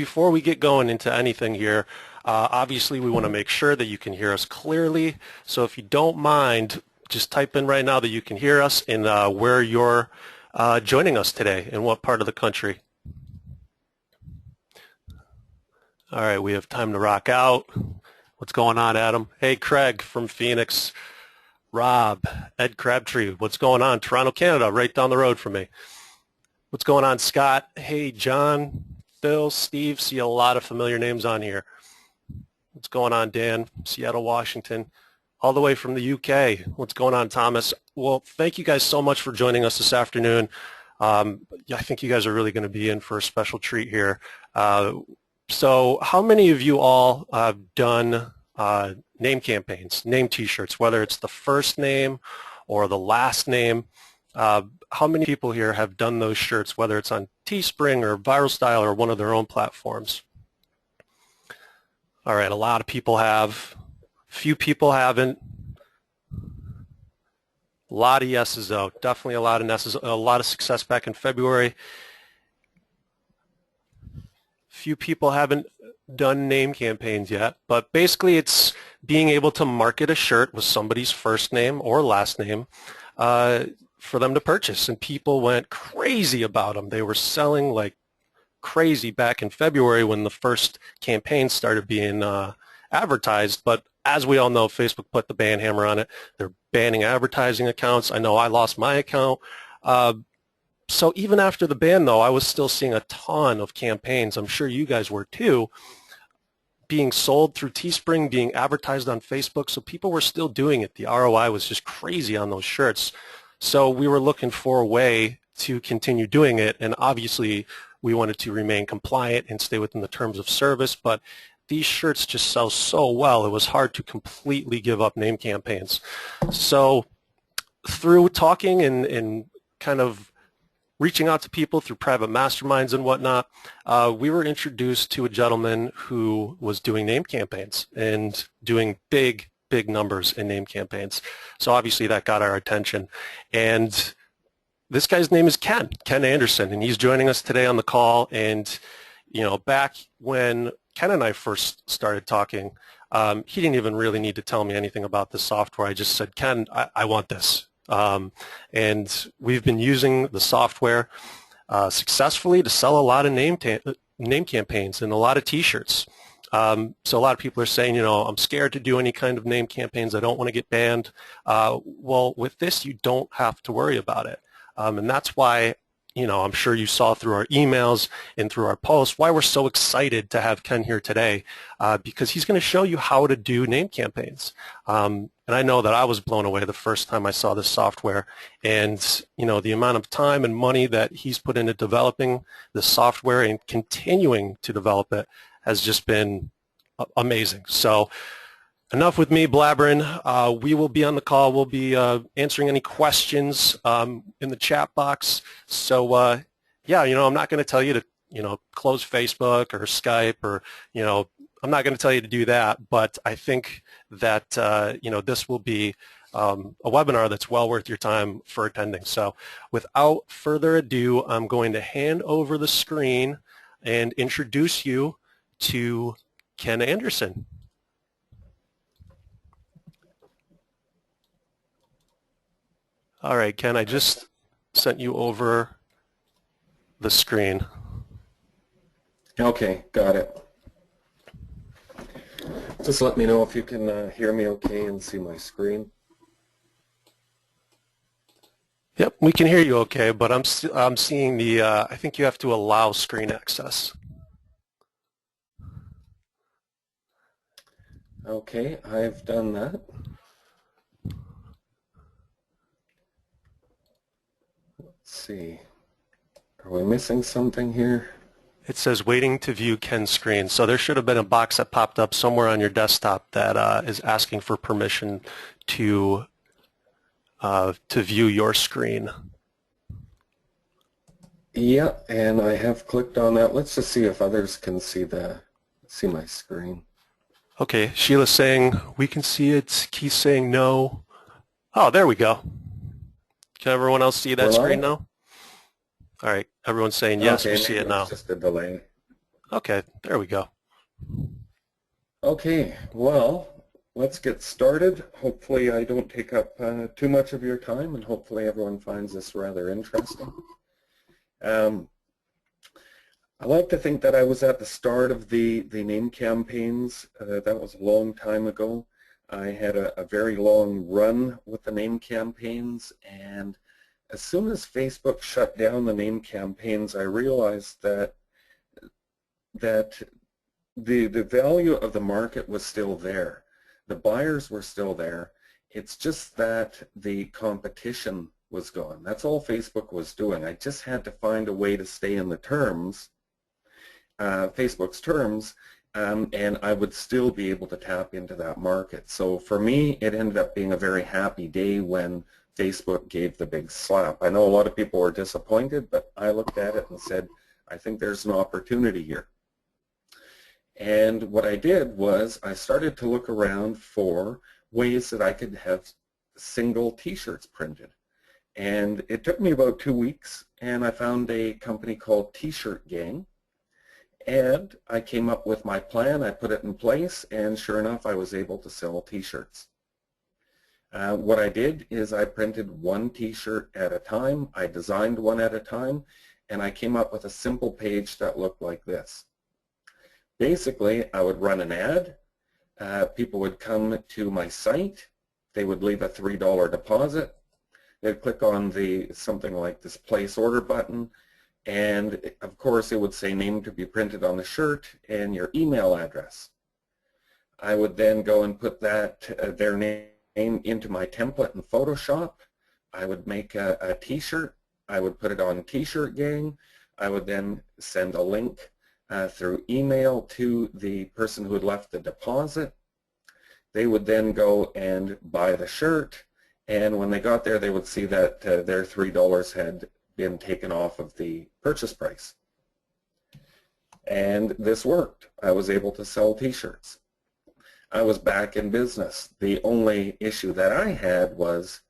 Before we get going into anything here, obviously we want to make sure that you can hear us clearly. So if you don't mind, just type in right now that you can hear us and where you're joining us today, in what part of the country. All right, we have time to rock out. What's going on, Adam? Hey, Craig from Phoenix. Rob, Ed Crabtree. What's going on? Toronto, Canada, right down the road from me. What's going on, Scott? Hey, John, Phil, Steve. See a lot of familiar names on here. What's going on, Dan? Seattle, Washington. All the way from the UK. What's going on, Thomas? Well, thank you guys so much for joining us this afternoon. I think you guys are really going to be in for a special treat here. So how many of you all have done name campaigns, name t-shirts, whether it's the first name or the last name? How many people here have done those shirts, whether it's on Teespring or Viral Style or one of their own platforms? All right, a lot of people have. Few people haven't. A lot of yeses, though. Definitely a lot of yeses. A lot of success back in February. Few people haven't done name campaigns yet, but basically it's being able to market a shirt with somebody's first name or last name for them to purchase, and people went crazy about them. They were selling like crazy back in February when the first campaign started being advertised, but as we all know, Facebook put the ban hammer on it. They're banning advertising accounts. I know I lost my account. So even after the ban, though, I was still seeing a ton of campaigns. I'm sure you guys were too, being sold through Teespring, being advertised on Facebook. So people were still doing it. The ROI was just crazy on those shirts. So we were looking for a way to continue doing it. And obviously, we wanted to remain compliant and stay within the terms of service. But these shirts just sell so well, it was hard to completely give up name campaigns. So through talking and kind of reaching out to people through private masterminds and whatnot, we were introduced to a gentleman who was doing name campaigns and doing big numbers in name campaigns. So obviously that got our attention. And this guy's name is Ken Anderson, and he's joining us today on the call. And, you know, back when Ken and I first started talking, he didn't even really need to tell me anything about this software. I just said, Ken, I want this. And we've been using the software successfully to sell a lot of name campaigns and a lot of t-shirts. So a lot of people are saying, you know, I'm scared to do any kind of name campaigns. I don't want to get banned. Well, with this, you don't have to worry about it. And that's why, you know, I'm sure you saw through our emails and through our posts why we're so excited to have Ken here today, because he's going to show you how to do name campaigns. And I know that I was blown away the first time I saw this software, and you know, the amount of time and money that he's put into developing the software and continuing to develop it has just been amazing. So enough with me blabbering. We will be on the call. We'll be answering any questions in the chat box. So yeah, you know, I'm not going to tell you to, you know, close Facebook or Skype, or, you know, I'm not going to tell you to do that, but I think that, you know, this will be a webinar that's well worth your time for attending. So without further ado, I'm going to hand over the screen and introduce you to Ken Anderson. All right, Ken, I just sent you over the screen. Okay, got it. Just let me know if you can hear me okay and see my screen. Yep, we can hear you okay, but I'm seeing the, I think you have to allow screen access. Okay, I've done that. Let's see. Are we missing something here? It says waiting to view Ken's screen. So there should have been a box that popped up somewhere on your desktop that is asking for permission to view your screen. Yeah, and I have clicked on that. Let's just see if others can see my screen. Okay, Sheila's saying we can see it. Keith's saying no. Oh, there we go. Can everyone else see that screen now? All right, everyone's saying yes, okay, we see it now. It's just a delay. Okay, there we go. Okay, well, let's get started. Hopefully I don't take up too much of your time, and hopefully everyone finds this rather interesting. I like to think that I was at the start of the name campaigns. That was a long time ago. I had a very long run with the name campaigns, and as soon as Facebook shut down the name campaigns, I realized that the value of the market was still there. The buyers were still there. It's just that the competition was gone. That's all Facebook was doing. I just had to find a way to stay in the terms, Facebook's terms, and I would still be able to tap into that market. So for me, it ended up being a very happy day when Facebook gave the big slap. I know a lot of people were disappointed, but I looked at it and said, I think there's an opportunity here. And what I did was I started to look around for ways that I could have single t-shirts printed. And it took me about 2 weeks, and I found a company called T-Shirt Gang. And I came up with my plan, I put it in place, and sure enough, I was able to sell t-shirts. What I did is I printed one t-shirt at a time, I designed one at a time, and I came up with a simple page that looked like this. Basically, I would run an ad, people would come to my site, they would leave a $3 deposit, they'd click on something like this place order button, and of course it would say name to be printed on the shirt and your email address. I would then go and put their name into my template in Photoshop. I would make a t-shirt. I would put it on T-Shirt Gang. I would then send a link through email to the person who had left the deposit. They would then go and buy the shirt, and when they got there they would see that their $3 had been taken off of the purchase price. And this worked. I was able to sell t-shirts. I was back in business. The only issue that I had was,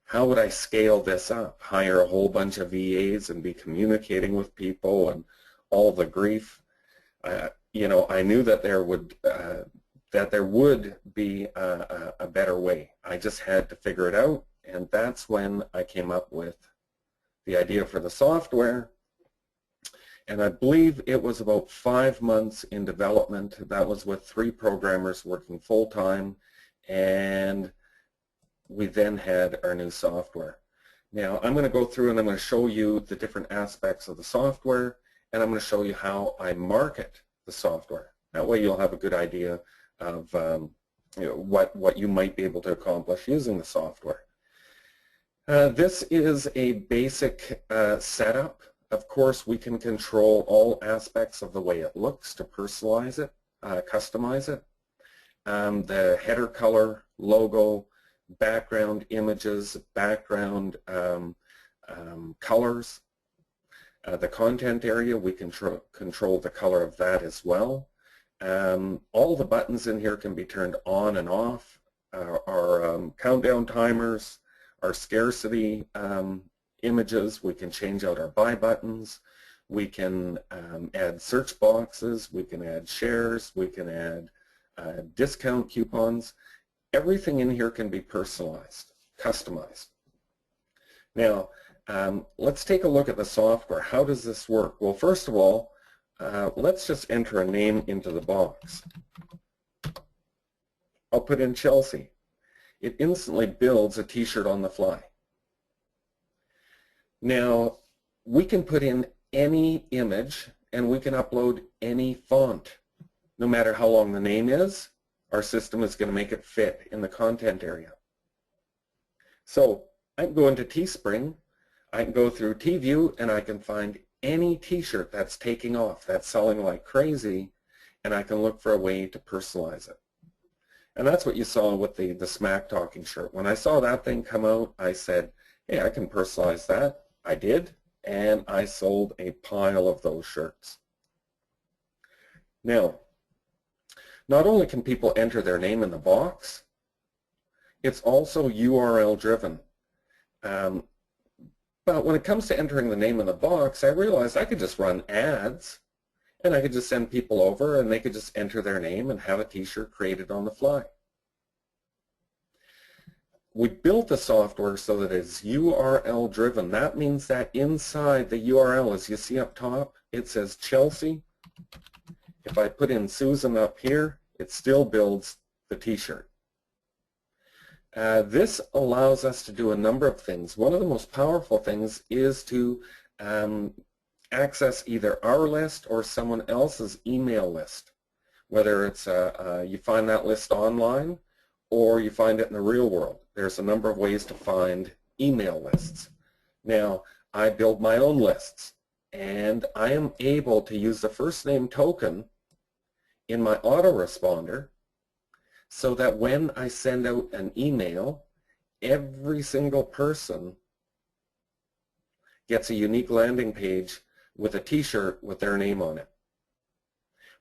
how would I scale this up? Hire a whole bunch of VAs and be communicating with people and all the grief. You know, I knew that there would be a better way. I just had to figure it out, and that's when I came up with the idea for the software. And I believe it was about 5 months in development. That was with 3 programmers working full-time, and we then had our new software. Now I'm going to go through and I'm going to show you the different aspects of the software, and I'm going to show you how I market the software. That way you'll have a good idea of you know, what you might be able to accomplish using the software. This is a basic setup. Of course, we can control all aspects of the way it looks to personalize it, customize it. The header color, logo, background images, background colors. The content area, we can control the color of that as well. All the buttons in here can be turned on and off. Our countdown timers, our scarcity images, we can change out our buy buttons, we can add search boxes, we can add shares, we can add discount coupons. Everything in here can be personalized, customized. Now, let's take a look at the software. How does this work? Well, first of all, let's just enter a name into the box. I'll put in Chelsea. It instantly builds a t-shirt on the fly. Now, we can put in any image and we can upload any font. No matter how long the name is, our system is going to make it fit in the content area. So I can go into Teespring, I can go through TView, and I can find any t-shirt that's taking off, that's selling like crazy, and I can look for a way to personalize it. And that's what you saw with the Smack Talking shirt. When I saw that thing come out, I said, hey, I can personalize that. I did, and I sold a pile of those shirts. Now, not only can people enter their name in the box, it's also URL driven. But when it comes to entering the name in the box, I realized I could just run ads And I could just send people over and they could just enter their name and have a t-shirt created on the fly. We built the software so that it's URL driven. That means that inside the URL, as you see up top, it says Chelsea. If I put in Susan up here, it still builds the t-shirt. This allows us to do a number of things. One of the most powerful things is to access either our list or someone else's email list, whether it's you find that list online or you find it in the real world. There's a number of ways to find email lists. Now, I build my own lists, and I am able to use the first name token in my autoresponder so that when I send out an email, every single person gets a unique landing page with a t-shirt with their name on it.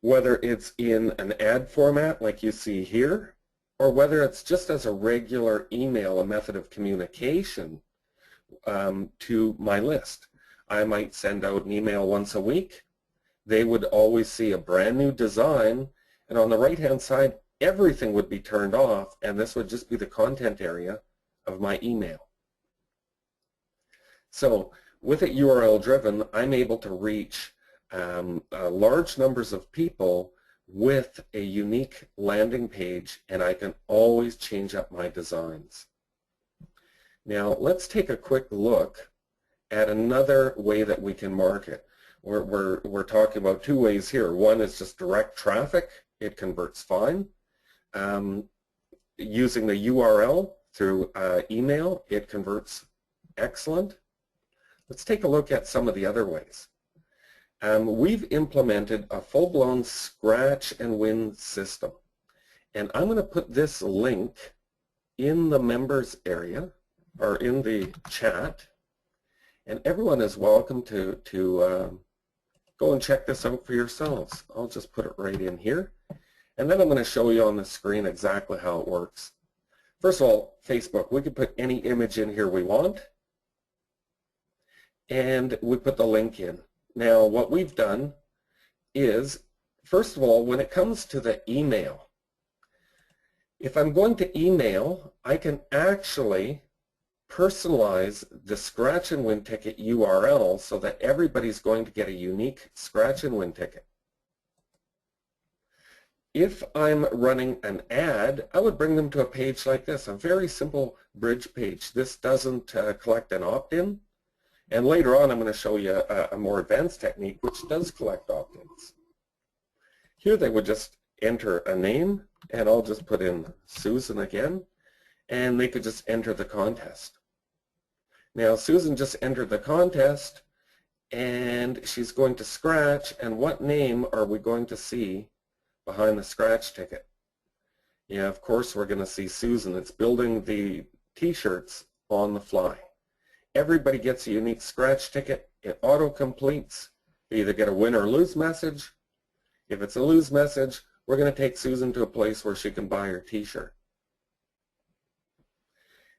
Whether it's in an ad format like you see here, or whether it's just as a regular email, a method of communication to my list. I might send out an email once a week. They would always see a brand new design, and on the right-hand side, everything would be turned off, and this would just be the content area of my email. So with it URL driven, I'm able to reach large numbers of people with a unique landing page, and I can always change up my designs. Now let's take a quick look at another way that we can market. We're talking about two ways here. One is just direct traffic. It converts fine. Using the URL through email, it converts excellent. Let's take a look at some of the other ways. We've implemented a full-blown scratch and win system. And I'm going to put this link in the members area, or in the chat, and everyone is welcome to go and check this out for yourselves. I'll just put it right in here, and then I'm going to show you on the screen exactly how it works. First of all, Facebook, we can put any image in here we want, and we put the link in. Now what we've done is, first of all, when it comes to the email, if I'm going to email, I can actually personalize the scratch and win ticket URL so that everybody's going to get a unique scratch and win ticket. If I'm running an ad, I would bring them to a page like this, a very simple bridge page. This doesn't collect an opt-in. And later on, I'm going to show you a more advanced technique which does collect opt-ins. Here they would just enter a name, and I'll just put in Susan again, and they could just enter the contest. Now Susan just entered the contest, and she's going to scratch, and what name are we going to see behind the scratch ticket? Yeah, of course we're going to see Susan. It's building the t-shirts on the fly. Everybody gets a unique scratch ticket. It auto-completes. You either get a win or lose message. If it's a lose message, we're going to take Susan to a place where she can buy her t-shirt.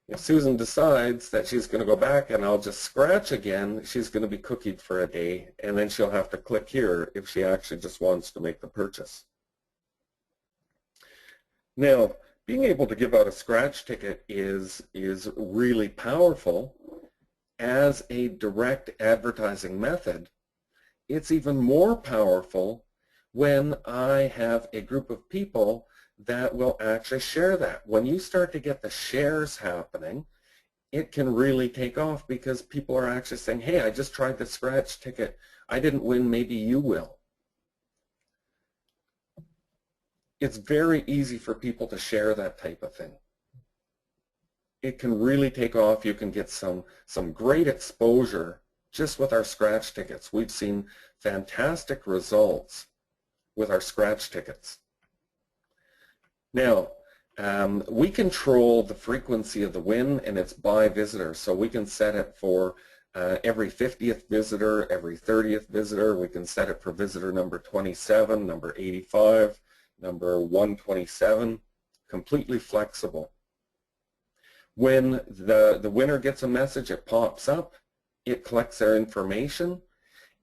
If Susan decides that she's going to go back and I'll just scratch again, she's going to be cookied for a day, and then she'll have to click here if she actually just wants to make the purchase. Now, being able to give out a scratch ticket is really powerful. As a direct advertising method, it's even more powerful when I have a group of people that will actually share that. When you start to get the shares happening, it can really take off because people are actually saying, hey, I just tried the scratch ticket. I didn't win, maybe you will. It's very easy for people to share that type of thing. It can really take off. You can get some great exposure just with our scratch tickets. We've seen fantastic results with our scratch tickets. Now, we control the frequency of the win, and it's by visitor. So we can set it for every 50th visitor, every 30th visitor. We can set it for visitor number 27, number 85, number 127, completely flexible. When the winner gets a message, it pops up, it collects their information,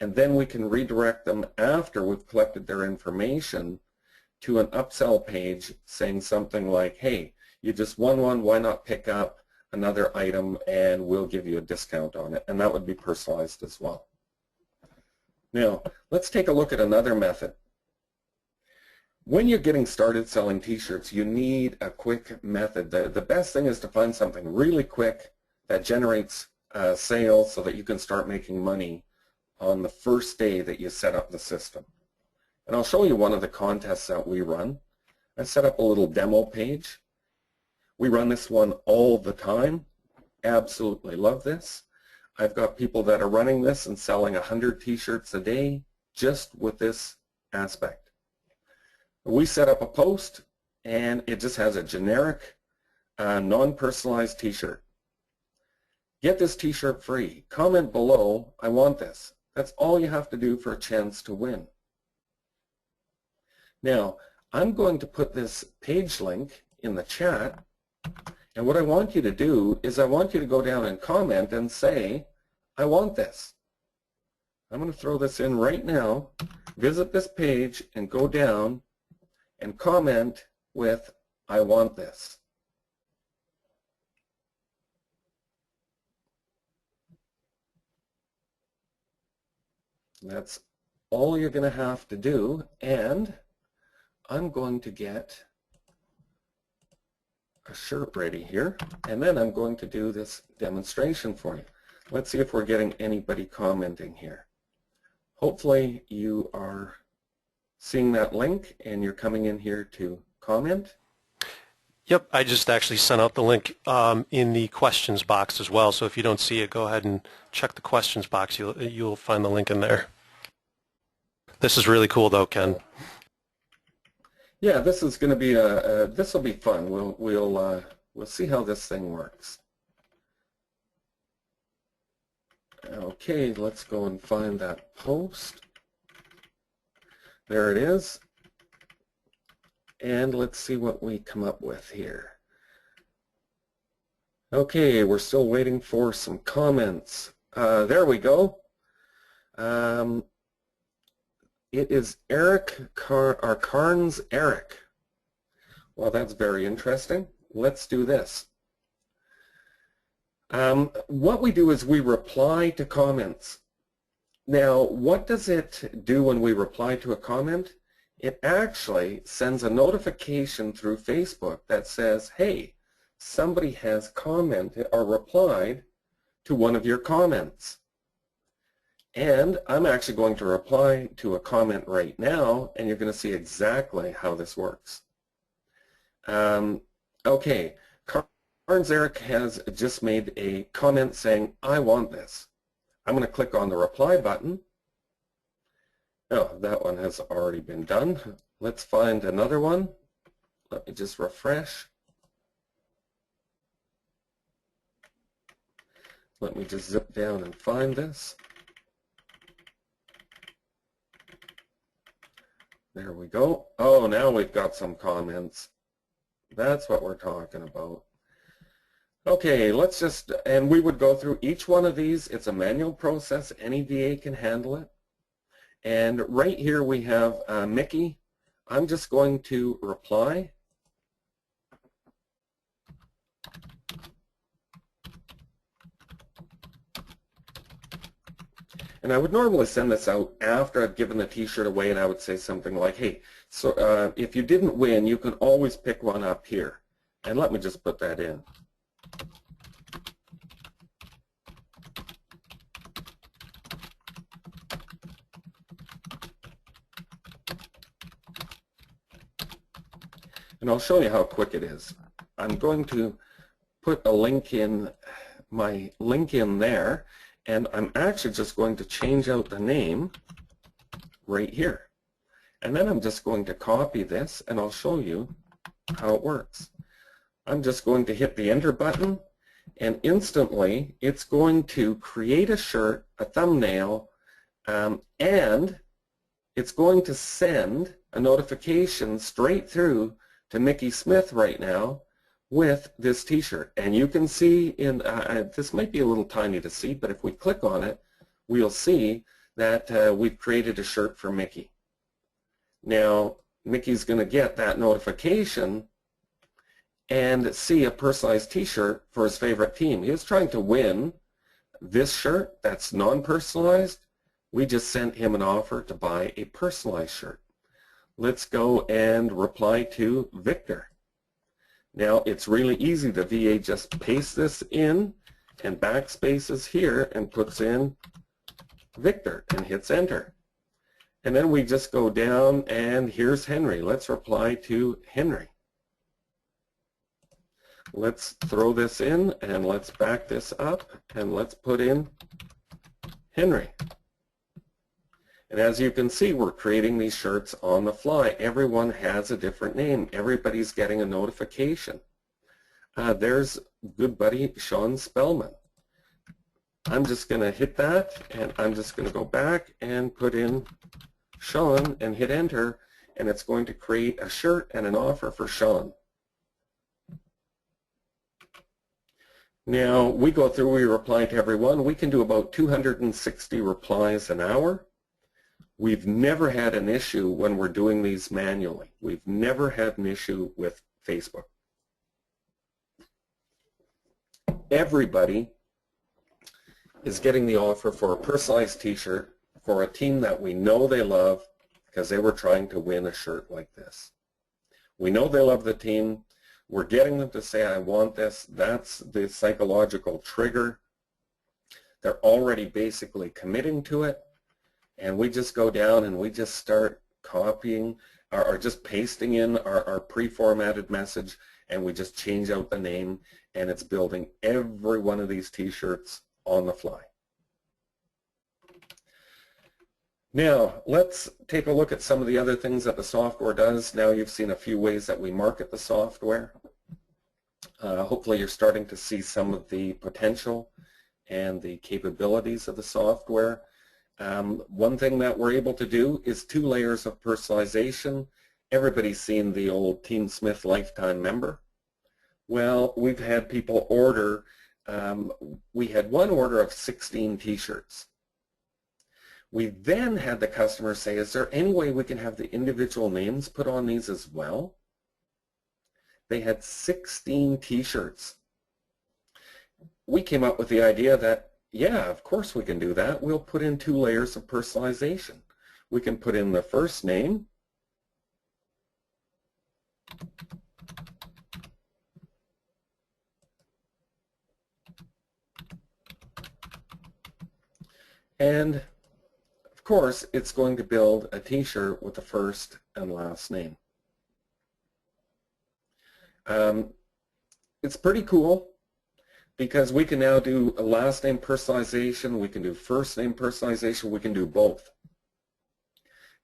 and then we can redirect them after we've collected their information to an upsell page saying something like, hey, you just won one, why not pick up another item and we'll give you a discount on it, and that would be personalized as well. Now, let's take a look at another method. When you're getting started selling t-shirts, you need a quick method. The best thing is to find something really quick that generates sales so that you can start making money on the first day that you set up the system. And I'll show you one of the contests that we run. I set up a little demo page. We run this one all the time. Absolutely love this. I've got people that are running this and selling 100 t-shirts a day just with this aspect. We set up a post and it just has a generic, non-personalized t-shirt. Get this t-shirt free. Comment below, I want this. That's all you have to do for a chance to win. Now, I'm going to put this page link in the chat, and what I want you to do is I want you to go down and comment and say, I want this. I'm going to throw this in right now. Visit this page and go down and comment with, I want this. That's all you're going to have to do, and I'm going to get a shirt ready here, and then I'm going to do this demonstration for you. Let's see if we're getting anybody commenting here. Hopefully you are seeing that link and you're coming in here to comment. Yep, I just actually sent out the link in the questions box as well, so if you don't see it, go ahead and check the questions box. You'll find the link in there. This is really cool though, Ken. Yeah, this is going to be this will be fun. We'll see how this thing works. Okay, let's go and find that post. There it is. And let's see what we come up with here. Okay, we're still waiting for some comments. There we go. It is Eric Carnes Eric. Well, that's very interesting. Let's do this. What we do is we reply to comments. Now, what does it do when we reply to a comment? It actually sends a notification through Facebook that says, hey, somebody has commented or replied to one of your comments. And I'm actually going to reply to a comment right now, and you're going to see exactly how this works. Okay, Carnes Eric has just made a comment saying, I want this. I'm going to click on the reply button. Oh, that one has already been done. Let's find another one. Let me just refresh. Let me just zip down and find this. There we go. Oh, now we've got some comments. That's what we're talking about. Okay, let's just, and we would go through each one of these. It's a manual process. Any VA can handle it. And right here we have Mickey. I'm just going to reply. And I would normally send this out after I've given the t-shirt away, and I would say something like, hey, so if you didn't win, you can always pick one up here. And let me just put that in. And I'll show you how quick it is. I'm going to put a link in, my link in there, and I'm actually just going to change out the name right here. And then I'm just going to copy this, and I'll show you how it works. I'm just going to hit the enter button, and instantly it's going to create a shirt, a thumbnail, and it's going to send a notification straight through to Mickey Smith right now with this t-shirt. And you can see in, this might be a little tiny to see, but if we click on it, we'll see that we've created a shirt for Mickey. Now, Mickey's going to get that notification and see a personalized t-shirt for his favorite team. He was trying to win this shirt that's non-personalized. We just sent him an offer to buy a personalized shirt. Let's go and reply to Victor. Now, it's really easy. The VA just pastes this in and backspaces here and puts in Victor and hits enter. And then we just go down and here's Henry. Let's reply to Henry. Let's throw this in and let's back this up and let's put in Henry. And as you can see, we're creating these shirts on the fly. Everyone has a different name. Everybody's getting a notification. There's good buddy Sean Spellman. I'm just going to hit that and I'm just going to go back and put in Sean and hit enter, and it's going to create a shirt and an offer for Sean. Now we go through, we reply to everyone. We can do about 260 replies an hour. We've never had an issue when we're doing these manually. We've never had an issue with Facebook. Everybody is getting the offer for a personalized t-shirt for a team that we know they love because they were trying to win a shirt like this. We know they love the team. We're getting them to say, I want this. That's the psychological trigger. They're already basically committing to it. And we just go down and we just start copying or just pasting in our pre-formatted message, and we just change out the name, and it's building every one of these t-shirts on the fly. Now, let's take a look at some of the other things that the software does. Now you've seen a few ways that we market the software. Hopefully you're starting to see some of the potential and the capabilities of the software. One thing that we're able to do is 2 layers of personalization. Everybody's seen the old Team Smith Lifetime Member. Well, we've had people order, we had one order of 16 t-shirts. We then had the customer say, is there any way we can have the individual names put on these as well? They had 16 t-shirts. We came up with the idea that, yeah, of course we can do that. We'll put in 2 layers of personalization. We can put in the first name, and of course it's going to build a t-shirt with the first and last name. It's pretty cool because we can now do a last name personalization, we can do first name personalization, we can do both.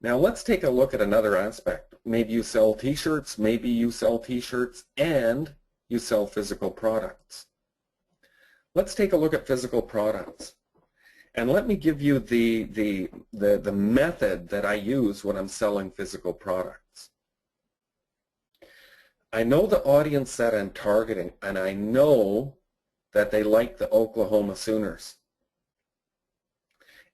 Now let's take a look at another aspect. Maybe you sell t-shirts, maybe you sell t-shirts and you sell physical products. Let's take a look at physical products. And let me give you the method that I use when I'm selling physical products. I know the audience that I'm targeting, and I know that they like the Oklahoma Sooners.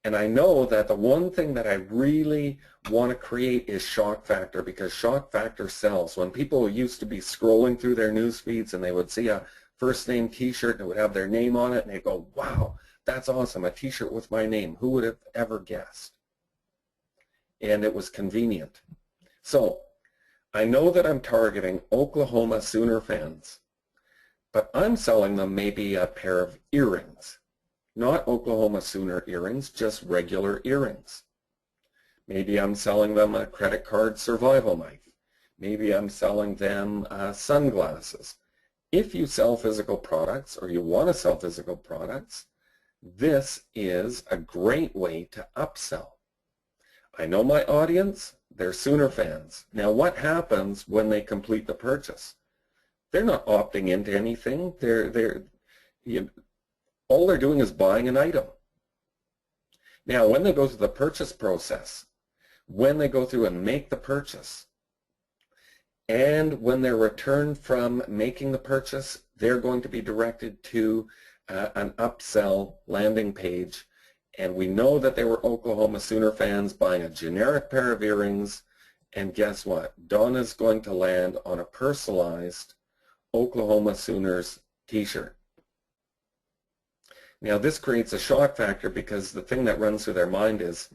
And I know that the one thing that I really want to create is shock factor, because shock factor sells. When people used to be scrolling through their news feeds and they would see a first name t-shirt and it would have their name on it and they go, wow, that's awesome, a t-shirt with my name. Who would have ever guessed? And it was convenient. So I know that I'm targeting Oklahoma Sooner fans, but I'm selling them maybe a pair of earrings. Not Oklahoma Sooner earrings, just regular earrings. Maybe I'm selling them a credit card survival knife. Maybe I'm selling them sunglasses. If you sell physical products or you want to sell physical products, this is a great way to upsell. I know my audience, they're Sooner fans. Now what happens when they complete the purchase? They're not opting into anything. All they're doing is buying an item. Now when they go through the purchase process, when they go through and make the purchase, and when they're returned from making the purchase, they're going to be directed to an upsell landing page, And we know that they were Oklahoma Sooner fans buying a generic pair of earrings. And guess what? Donna's going to land on a personalized Oklahoma Sooners t-shirt. Now this creates a shock factor because the thing that runs through their mind is,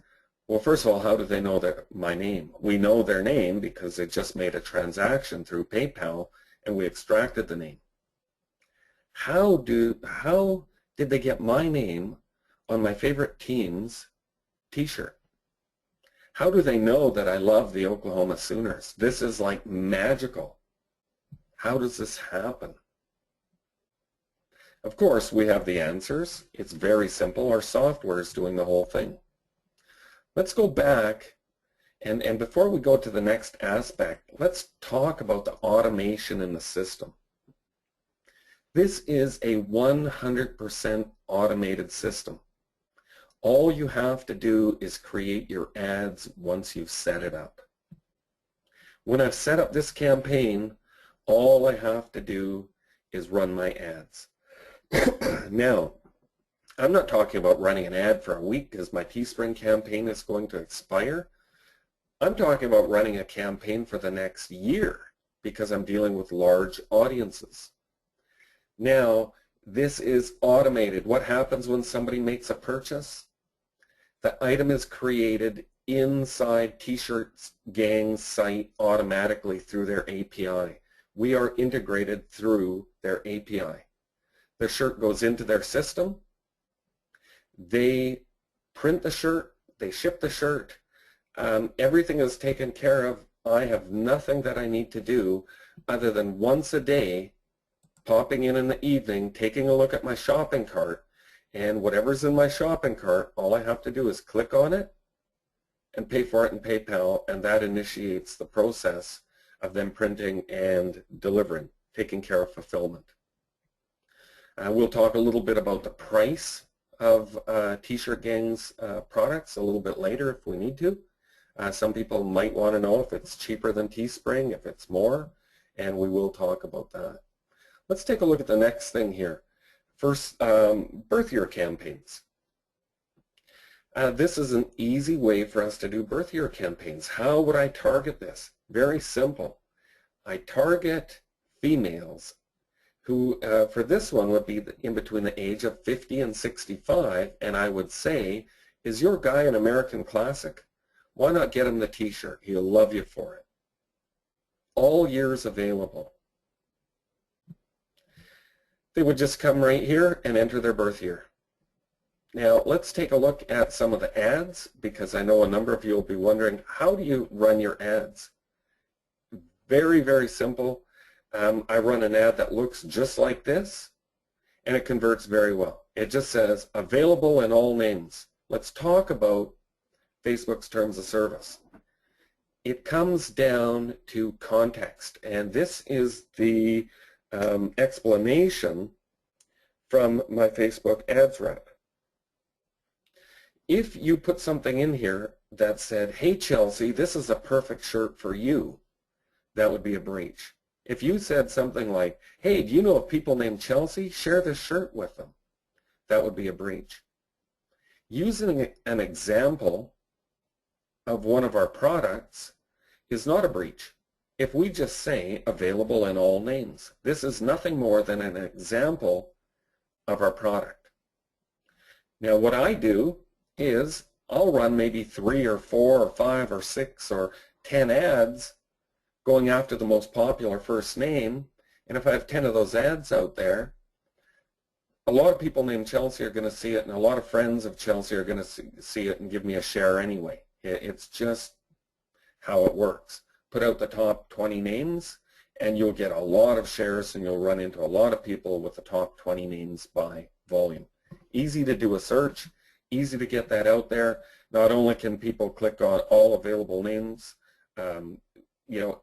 well, first of all, how do they know my name? We know their name because they just made a transaction through PayPal and we extracted the name. How did they get my name on my favorite team's t-shirt? How do they know that I love the Oklahoma Sooners? This is like magical. How does this happen? Of course, we have the answers. It's very simple. Our software is doing the whole thing. Let's go back, and before we go to the next aspect, let's talk about the automation in the system. This is a 100% automated system. All you have to do is create your ads once you've set it up. When I've set up this campaign, all I have to do is run my ads. Now, I'm not talking about running an ad for a week because my Teespring campaign is going to expire. I'm talking about running a campaign for the next year because I'm dealing with large audiences. Now, this is automated. What happens when somebody makes a purchase? The item is created inside T-Shirts Gang's site automatically through their API. We are integrated through their API. The shirt goes into their system. They print the shirt. They ship the shirt. Everything is taken care of. I have nothing that I need to do other than once a day popping in the evening, taking a look at my shopping cart, and whatever's in my shopping cart, all I have to do is click on it and pay for it in PayPal, and that initiates the process of them printing and delivering, taking care of fulfillment. We'll talk a little bit about the price of T-Shirt Gang's products a little bit later if we need to. Some people might want to know if it's cheaper than Teespring, if it's more, and we will talk about that. Let's take a look at the next thing here. First, birth year campaigns. This is an easy way for us to do birth year campaigns. How would I target this? Very simple. I target females who, for this one, would be in between the age of 50 and 65, and I would say, is your guy an American Classic? Why not get him the t-shirt? He'll love you for it. All years available. They would just come right here and enter their birth year. Now, let's take a look at some of the ads, because I know a number of you will be wondering, how do you run your ads? Very, very simple. I run an ad that looks just like this, and it converts very well. It just says, available in all names. Let's talk about Facebook's terms of service. It comes down to context, and this is the explanation from my Facebook ads rep. If you put something in here that said, hey Chelsea, this is a perfect shirt for you, that would be a breach. If you said something like, hey, do you know of people named Chelsea? Share this shirt with them. That would be a breach. Using an example of one of our products is not a breach. If we just say available in all names, this is nothing more than an example of our product. Now what I do is I'll run maybe 3 or 4 or 5 or 6 or 10 ads going after the most popular first name, and if I have 10 of those ads out there, a lot of people named Chelsea are going to see it, and a lot of friends of Chelsea are going to see it and give me a share anyway. It's just how it works. Put out the top 20 names, and you'll get a lot of shares, and you'll run into a lot of people with the top 20 names by volume. Easy to do a search, easy to get that out there. Not only can people click on all available names, you know,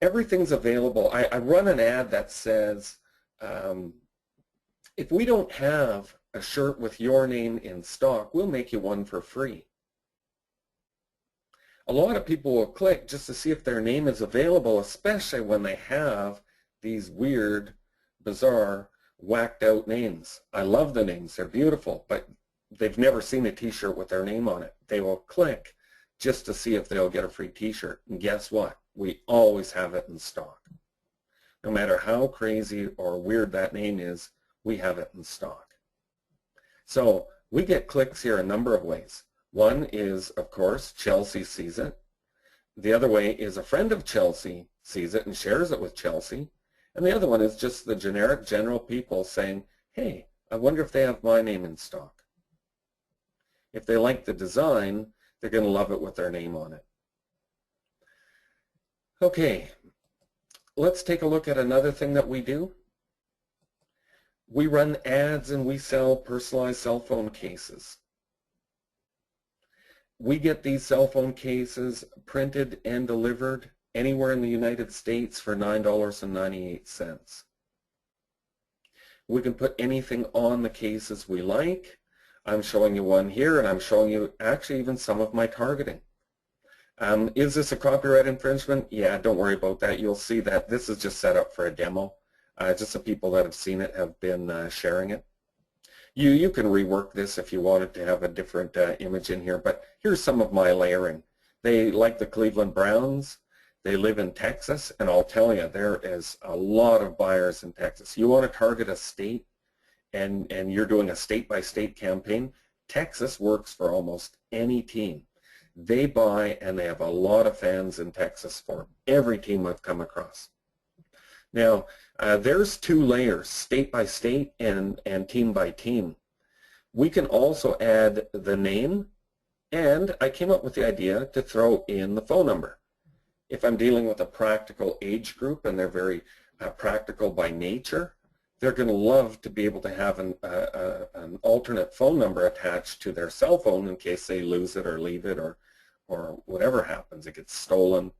everything's available. I run an ad that says, if we don't have a shirt with your name in stock, we'll make you one for free. A lot of people will click just to see if their name is available, especially when they have these weird, bizarre, whacked out names. I love the names. They're beautiful, but they've never seen a t-shirt with their name on it. They will click just to see if they'll get a free t-shirt. And guess what? We always have it in stock. No matter how crazy or weird that name is, we have it in stock. So we get clicks here a number of ways. One is, of course, Chelsea sees it. The other way is a friend of Chelsea sees it and shares it with Chelsea. And the other one is just the generic general people saying, hey, I wonder if they have my name in stock. If they like the design, they're going to love it with their name on it. Okay, let's take a look at another thing that we do. We run ads and we sell personalized cell phone cases. We get these cell phone cases printed and delivered anywhere in the United States for $9.98. We can put anything on the cases we like. I'm showing you one here, and I'm showing you actually even some of my targeting. Is this a copyright infringement? Yeah, don't worry about that. You'll see that this is just set up for a demo. Just the people that have seen it have been sharing it. You can rework this if you wanted to have a different image in here, but here's some of my layering. They like the Cleveland Browns. They live in Texas, and I'll tell you, there is a lot of buyers in Texas. You want to target a state, and you're doing a state-by-state campaign, Texas works for almost any team. They buy, and they have a lot of fans in Texas for every team I've come across. Now, there's two layers, state by state and team by team. We can also add the name, and I came up with the idea to throw in the phone number. If I'm dealing with a practical age group and they're very practical by nature, they're going to love to be able to have an alternate phone number attached to their cell phone in case they lose it or leave it or whatever happens. It gets stolen.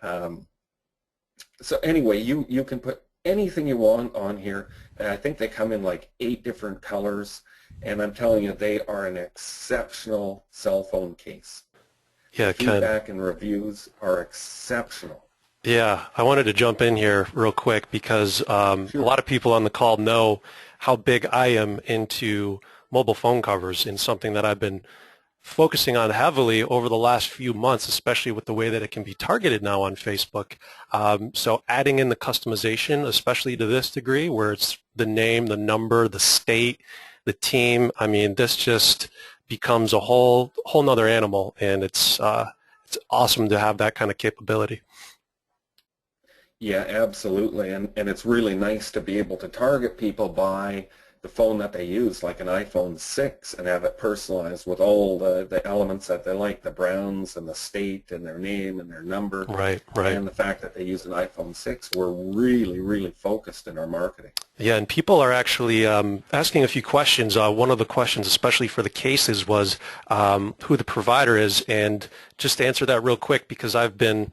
So anyway, you can put anything you want on here. And I think they come in like 8 different colors, and I'm telling you, they are an exceptional cell phone case. Yeah, feedback and reviews are exceptional. Yeah, I wanted to jump in here real quick because Sure. A lot of people on the call know how big I am into mobile phone covers, and something that I've been focusing on heavily over the last few months, especially with the way that it can be targeted now on Facebook. So adding in the customization, especially to this degree, where it's the name, the number, the state, the team, I mean, this just becomes a whole nother animal, and it's awesome to have that kind of capability. Yeah, absolutely, and it's really nice to be able to target people by the phone that they use, like an iPhone 6, and have it personalized with all the elements that they like, the Browns and the state and their name and their number. Right. And the fact that they use an iPhone 6, we're really, really focused in our marketing. Yeah, and people are actually asking a few questions. One of the questions, especially for the cases, was who the provider is. And just to answer that real quick, because I've been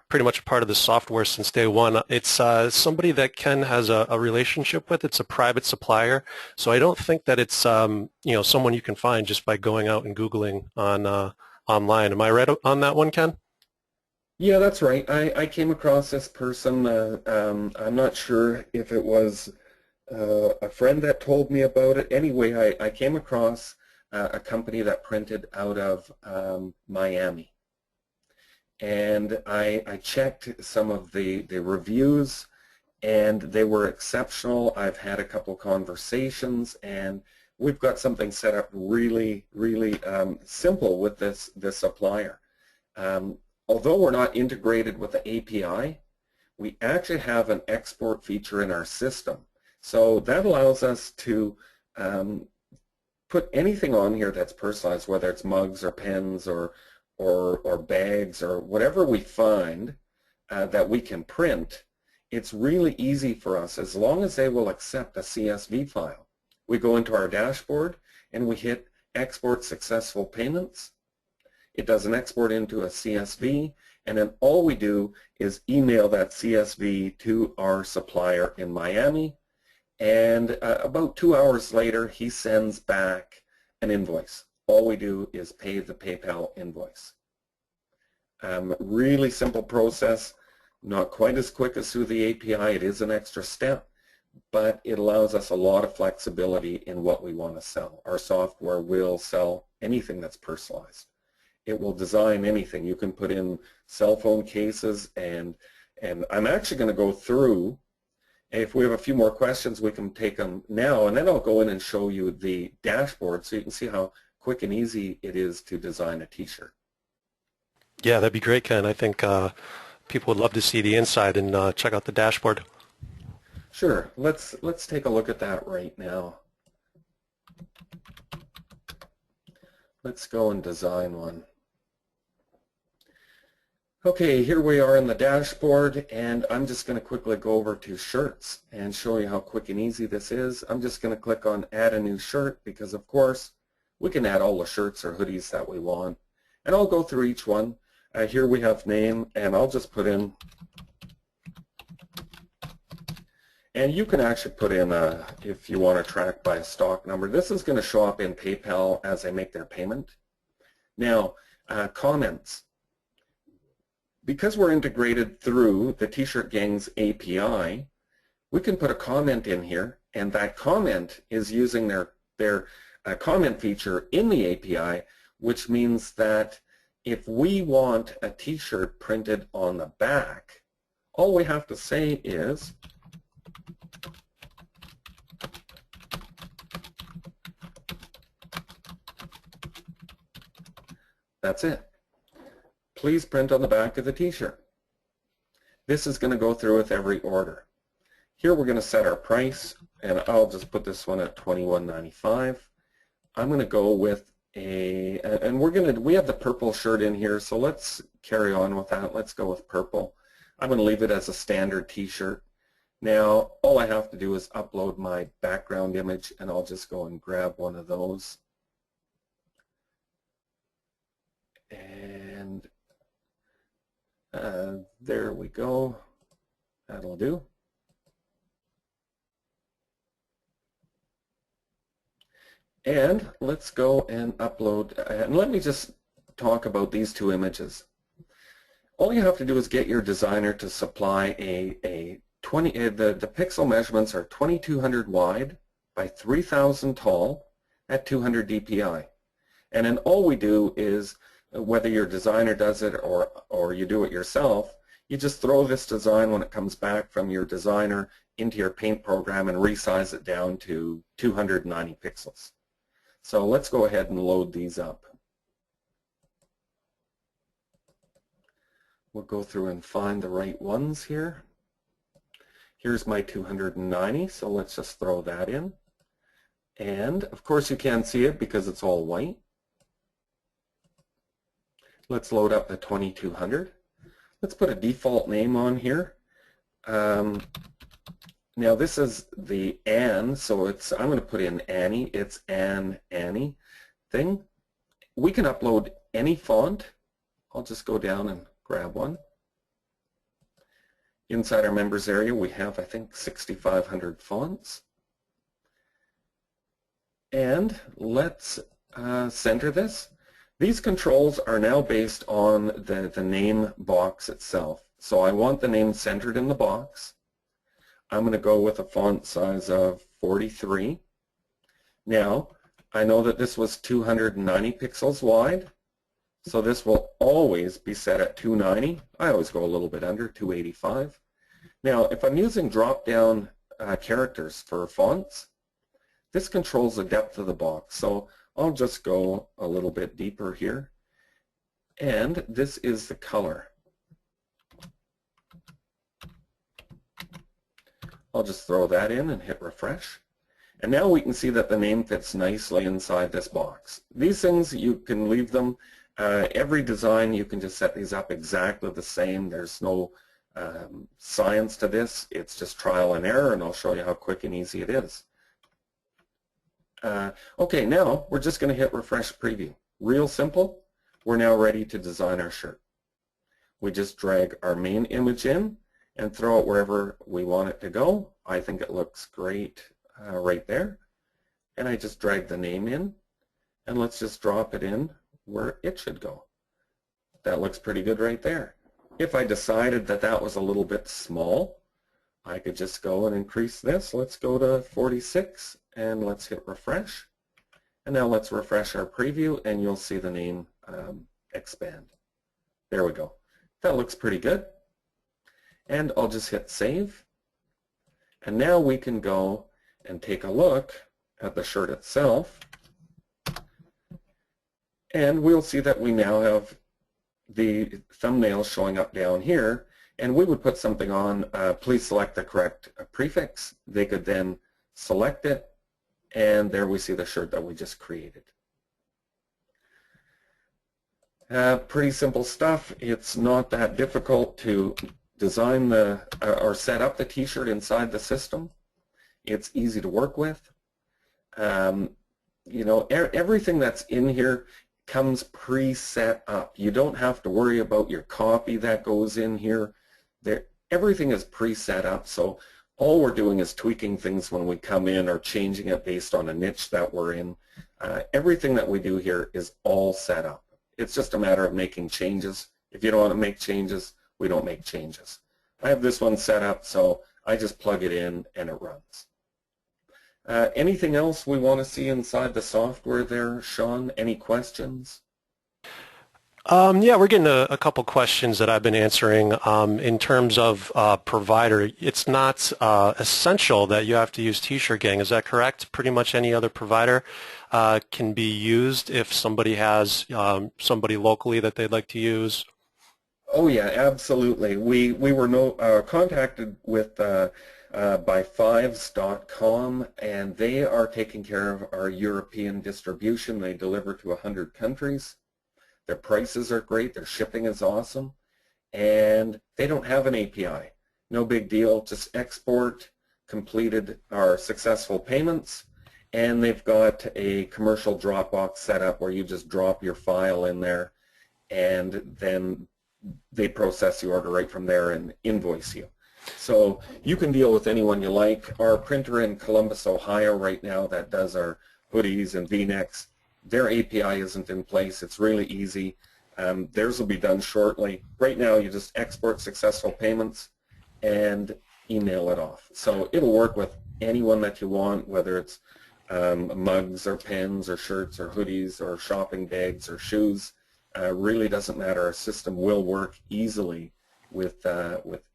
pretty much a part of the software since day one. It's somebody that Ken has a relationship with. It's a private supplier, so I don't think that it's someone you can find just by going out and Googling on online. Am I right on that one, Ken? Yeah, that's right. I came across this person. I'm not sure if it was a friend that told me about it. Anyway, I came across a company that printed out of Miami. And I checked some of the reviews, and they were exceptional. I've had a couple conversations, and we've got something set up really, really simple with this supplier. Although we're not integrated with the API, we actually have an export feature in our system. So that allows us to put anything on here that's personalized, whether it's mugs or pens or bags or whatever we find that we can print. It's really easy for us as long as they will accept a CSV file. We go into our dashboard and we hit export successful payments. It does an export into a CSV, and then all we do is email that CSV to our supplier in Miami, and about 2 hours later he sends back an invoice. All we do is pay the PayPal invoice. Really simple process, not quite as quick as through the API. It is an extra step, but it allows us a lot of flexibility in what we want to sell. Our software will sell anything that's personalized. It will design anything. You can put in cell phone cases, and I'm actually going to go through. If we have a few more questions, we can take them now, and then I'll go in and show you the dashboard so you can see how quick and easy it is to design a t-shirt. Yeah, that'd be great, Ken. I think people would love to see the inside and check out the dashboard. Sure. Let's take a look at that right now. Let's go and design one. Okay, here we are in the dashboard, and I'm just going to quickly go over to shirts and show you how quick and easy this is. I'm just going to click on add a new shirt because, of course, we can add all the shirts or hoodies that we want. And I'll go through each one. Here we have name, and I'll just put in, and you can actually put in, if you want to track by a stock number. This is going to show up in PayPal as they make their payment. Now, comments. Because we're integrated through the T-Shirt Gang's API, we can put a comment in here, and that comment is using their comment feature in the API, which means that if we want a T-shirt printed on the back, all we have to say is that's it. Please print on the back of the t-shirt. This is going to go through with every order. Here we're going to set our price, and I'll just put this one at $21.95. I'm going to go with and we have the purple shirt in here, so let's carry on with that. Let's go with purple. I'm going to leave it as a standard t-shirt. Now all I have to do is upload my background image, and I'll just go and grab one of those. And there we go. That'll do. And let's go and upload, and let me just talk about these two images. All you have to do is get your designer to supply the pixel measurements are 2200 wide by 3000 tall at 200 dpi. And then all we do is, whether your designer does it or you do it yourself, you just throw this design when it comes back from your designer into your paint program and resize it down to 290 pixels. So let's go ahead and load these up. We'll go through and find the right ones here. Here's my 290, so let's just throw that in. And of course you can't see it because it's all white. Let's load up the 2200. Let's put a default name on here. Now this is the Anne, so I'm going to put in Annie. It's Annie thing. We can upload any font. I'll just go down and grab one. Inside our members area we have, I think, 6,500 fonts. And let's center this. These controls are now based on the name box itself. So I want the name centered in the box. I'm going to go with a font size of 43. Now, I know that this was 290 pixels wide, so this will always be set at 290. I always go a little bit under, 285. Now, if I'm using drop-down characters for fonts, this controls the depth of the box. So I'll just go a little bit deeper here. And this is the color. I'll just throw that in and hit refresh. And now we can see that the name fits nicely inside this box. These things, you can leave them. Every design, you can just set these up exactly the same. There's no science to this. It's just trial and error, and I'll show you how quick and easy it is. Okay, now we're just going to hit refresh preview. Real simple. We're now ready to design our shirt. We just drag our main image in and throw it wherever we want it to go. I think it looks great right there. And I just drag the name in, and let's just drop it in where it should go. That looks pretty good right there. If I decided that that was a little bit small, I could just go and increase this. Let's go to 46 and let's hit refresh. And now let's refresh our preview and you'll see the name expand. There we go. That looks pretty good. And I'll just hit save. And now we can go and take a look at the shirt itself. And we'll see that we now have the thumbnail showing up down here. And we would put something on, please select the correct prefix. They could then select it. And there we see the shirt that we just created. Pretty simple stuff. It's not that difficult to design or set up the t-shirt inside the system. It's easy to work with. You know, everything that's in here comes pre-set up. You don't have to worry about your copy that goes in here. Everything is pre-set up, so all we're doing is tweaking things when we come in or changing it based on a niche that we're in. Everything that we do here is all set up. It's just a matter of making changes. If you don't want to make changes, we don't make changes. I have this one set up, so I just plug it in and it runs. Anything else we want to see inside the software there, Sean? Any questions? Yeah, we're getting a couple questions that I've been answering. In terms of provider, it's not essential that you have to use T-Shirt Gang. Is that correct? Pretty much any other provider can be used if somebody has somebody locally that they'd like to use. Oh yeah, absolutely. We were contacted with by Fives.com, and they are taking care of our European distribution. They deliver to 100 countries. Their prices are great, their shipping is awesome, and they don't have an API. No big deal, just export completed our successful payments, and they've got a commercial Dropbox set up where you just drop your file in there, and then they process the order right from there and invoice you. So you can deal with anyone you like. Our printer in Columbus, Ohio right now that does our hoodies and V-necks, their API isn't in place. It's really easy. Theirs will be done shortly. Right now you just export successful payments and email it off. So it'll work with anyone that you want, whether it's mugs or pens or shirts or hoodies or shopping bags or shoes. Really doesn't matter. Our system will work easily with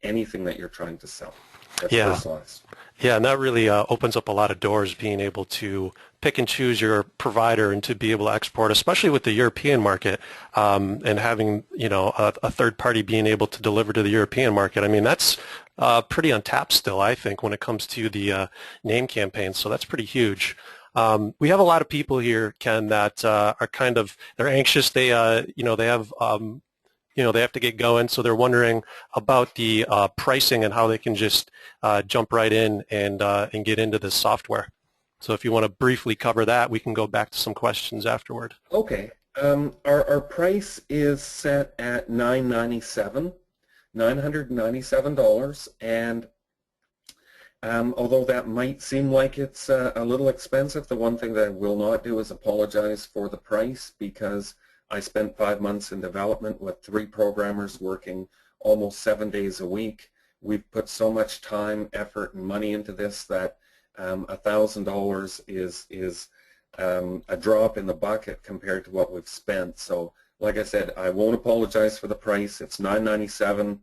anything that you're trying to sell. That's personalized. Yeah, and that really opens up a lot of doors, being able to pick and choose your provider and to be able to export, especially with the European market, and having, you know, a third party being able to deliver to the European market. I mean, that's pretty untapped still, I think, when it comes to the name campaigns. So that's pretty huge. We have a lot of people here, Ken, that are kind of, they're anxious. They, you know, they have you know, they have to get going, so they're wondering about the pricing and how they can just jump right in and get into this software. So if you want to briefly cover that, we can go back to some questions afterward. Okay. Our price is set at $997, and although that might seem like it's a little expensive, the one thing that I will not do is apologize for the price, because I spent 5 months in development with 3 programmers working almost 7 days a week. We've put so much time, effort, and money into this that $1,000 is a drop in the bucket compared to what we've spent. So, like I said, I won't apologize for the price. It's $997,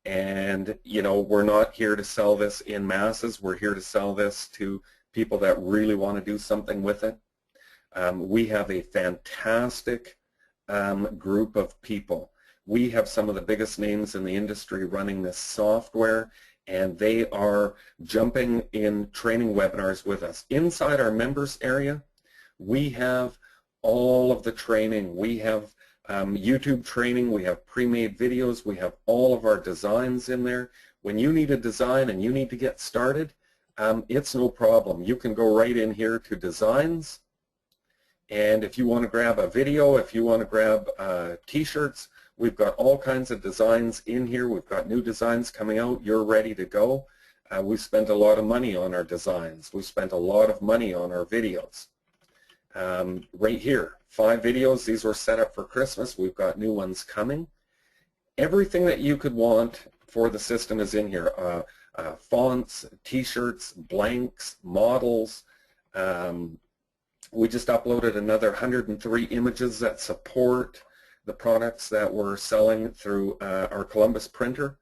and you know, we're not here to sell this in masses. We're here to sell this to people that really want to do something with it. We have a fantastic group of people. We have some of the biggest names in the industry running this software, and they are jumping in training webinars with us. Inside our members area, we have all of the training. We have YouTube training, we have pre-made videos, we have all of our designs in there. When you need a design and you need to get started, it's no problem. You can go right in here to designs, and if you want to grab a video, if you want to grab t-shirts, we've got all kinds of designs in here. We've got new designs coming out. You're ready to go. We've spent a lot of money on our designs. We've spent a lot of money on our videos. Right here, 5 videos. These were set up for Christmas. We've got new ones coming. Everything that you could want for the system is in here. fonts, t-shirts, blanks, models. We just uploaded another 103 images that support the products that we're selling through our Columbus printer.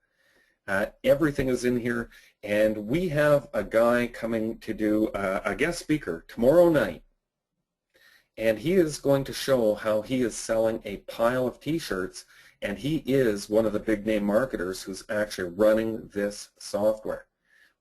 Everything is in here, and we have a guy coming to do a guest speaker tomorrow night, and he is going to show how he is selling a pile of t-shirts, and he is one of the big name marketers who's actually running this software.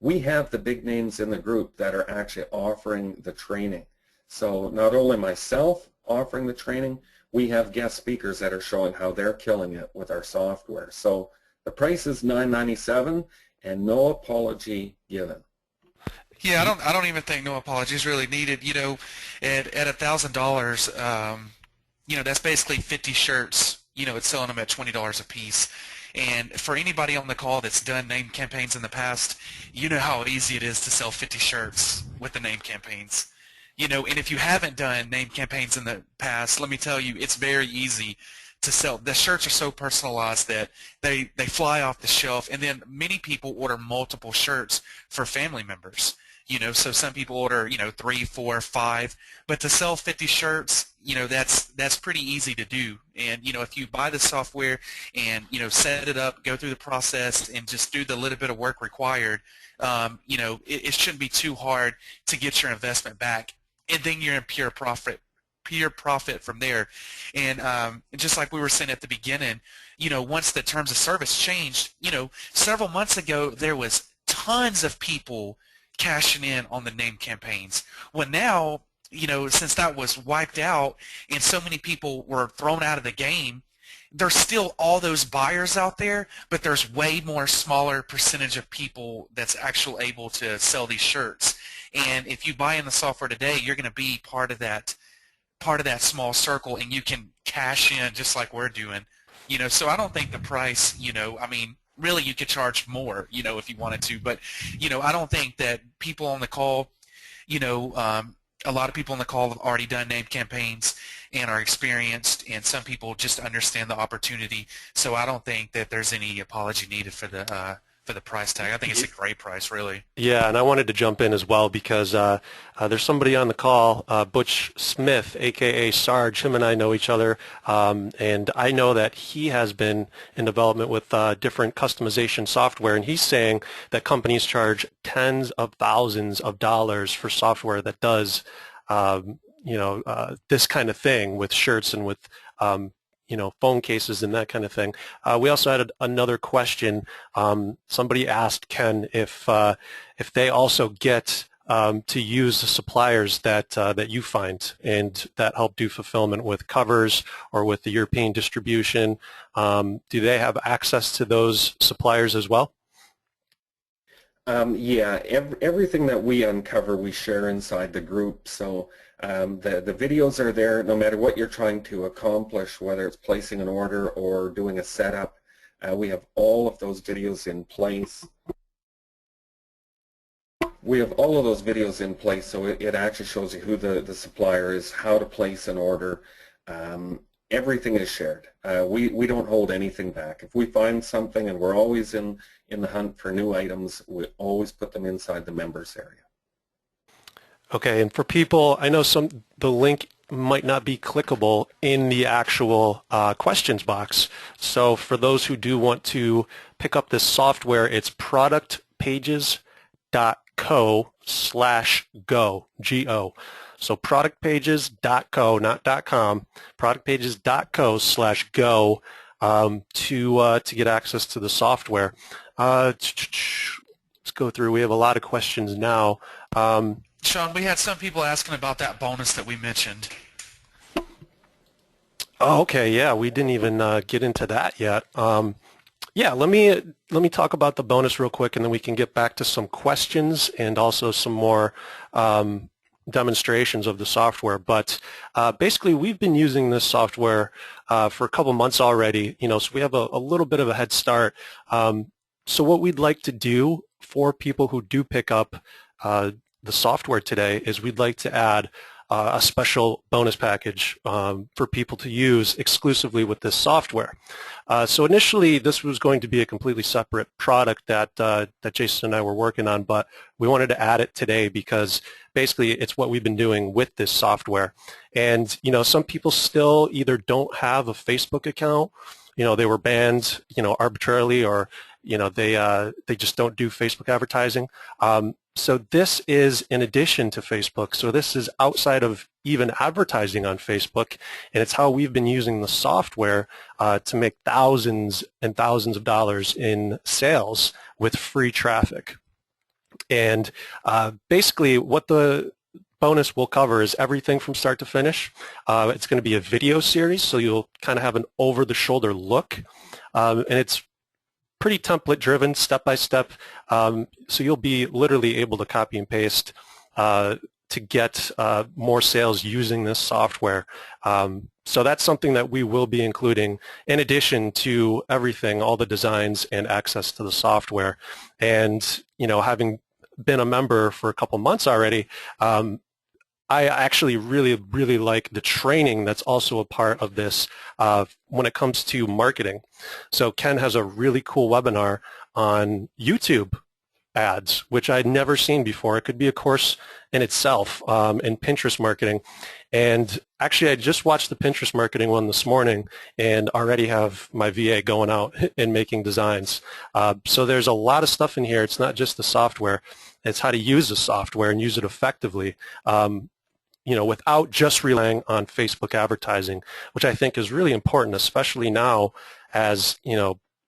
We have the big names in the group that are actually offering the training. So not only myself offering the training, we have guest speakers that are showing how they're killing it with our software. So the price is $9.97 and no apology given. Yeah, I don't even think no apology is really needed. You know, at $1,000, you know, that's basically 50 shirts. You know, it's selling them at $20 a piece. And for anybody on the call that's done name campaigns in the past, you know how easy it is to sell 50 shirts with the name campaigns. You know, and if you haven't done name campaigns in the past, let me tell you, it's very easy to sell. The shirts are so personalized that they fly off the shelf, and then many people order multiple shirts for family members. You know, so some people order, you know, 3, 4, 5, but to sell 50 shirts, you know, that's pretty easy to do. And, you know, if you buy the software and, you know, set it up, go through the process, and just do the little bit of work required, you know, it shouldn't be too hard to get your investment back, and then you're in pure profit from there. And just like we were saying at the beginning, you know, once the terms of service changed, you know, several months ago there was tons of people cashing in on the name campaigns. Well, now, you know, since that was wiped out and so many people were thrown out of the game, there's still all those buyers out there, but there's way more smaller percentage of people that's actually able to sell these shirts. And if you buy in the software today, you're going to be part of that small circle, and you can cash in just like we're doing. You know, so I don't think the price, you know, I mean, really you could charge more, you know, if you wanted to, but, you know, I don't think that people on the call, you know, a lot of people on the call have already done name campaigns and are experienced, and some people just understand the opportunity. So I don't think that there's any apology needed for the price tag. I think it's a great price, really. Yeah, and I wanted to jump in as well because there's somebody on the call, Butch Smith, a.k.a. Sarge. Him and I know each other, and I know that he has been in development with different customization software, and he's saying that companies charge tens of thousands of dollars for software that does, you know, this kind of thing with shirts and with you know, phone cases and that kind of thing. We also had another question. Somebody asked Ken if they also get to use the suppliers that you find and that help do fulfillment with covers or with the European distribution. Do they have access to those suppliers as well? Yeah, everything that we uncover, we share inside the group. So the videos are there no matter what you're trying to accomplish, whether it's placing an order or doing a setup. We have all of those videos in place. We have all of those videos in place, so it actually shows you who the supplier is, how to place an order. Everything is shared. We don't hold anything back. If we find something, and we're always in the hunt for new items, we always put them inside the members area. Okay, and for people, I know the link might not be clickable in the actual questions box. So for those who do want to pick up this software, it's productpages.co/go, G-O. So productpages.co, not .com, productpages.co/go to get access to the software. Let's go through. We have a lot of questions now. Sean, we had some people asking about that bonus that we mentioned. Oh, okay, yeah, we didn't even get into that yet. Yeah, let me talk about the bonus real quick, and then we can get back to some questions and also some more demonstrations of the software. But basically, we've been using this software for a couple months already. You know, so we have a little bit of a head start. So what we'd like to do for people who do pick up the software today is we'd like to add a special bonus package for people to use exclusively with this software. So initially, this was going to be a completely separate product that that Jason and I were working on, but we wanted to add it today because basically it's what we've been doing with this software. And some people still either don't have a Facebook account, they were banned, arbitrarily, or they just don't do Facebook advertising. So this is in addition to Facebook. So this is outside of even advertising on Facebook, and it's how we've been using the software to make thousands and thousands of dollars in sales with free traffic. And basically what the bonus will cover is everything from start to finish. It's going to be a video series, so you'll kind of have an over-the-shoulder look, and it's pretty template driven, step by step, so you'll be literally able to copy and paste to get more sales using this software. So that's something that we will be including in addition to everything, all the designs and access to the software. And having been a member for a couple months already, I actually really like the training that's also a part of this when it comes to marketing. So Ken has a really cool webinar on YouTube ads, which I'd never seen before. It could be a course in itself in Pinterest marketing. And actually, I just watched the Pinterest marketing one this morning and already have my VA going out and making designs. So there's a lot of stuff in here. It's not just the software. It's how to use the software and use it effectively. Without just relying on Facebook advertising, which I think is really important, especially now as,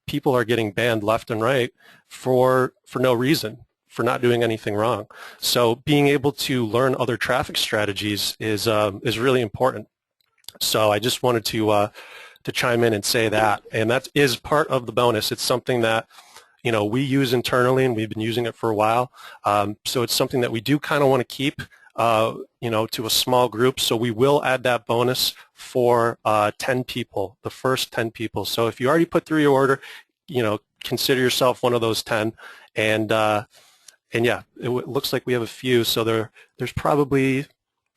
people are getting banned left and right for no reason, for not doing anything wrong. So being able to learn other traffic strategies is really important. So I just wanted to chime in and say that, and that is part of the bonus. It's something that we use internally, and we've been using it for a while. So it's something that we do kind of want to keep to a small group. So we will add that bonus for 10 people, the first 10 people. So if you already put through your order, consider yourself one of those 10. And yeah, it looks like we have a few. So there's probably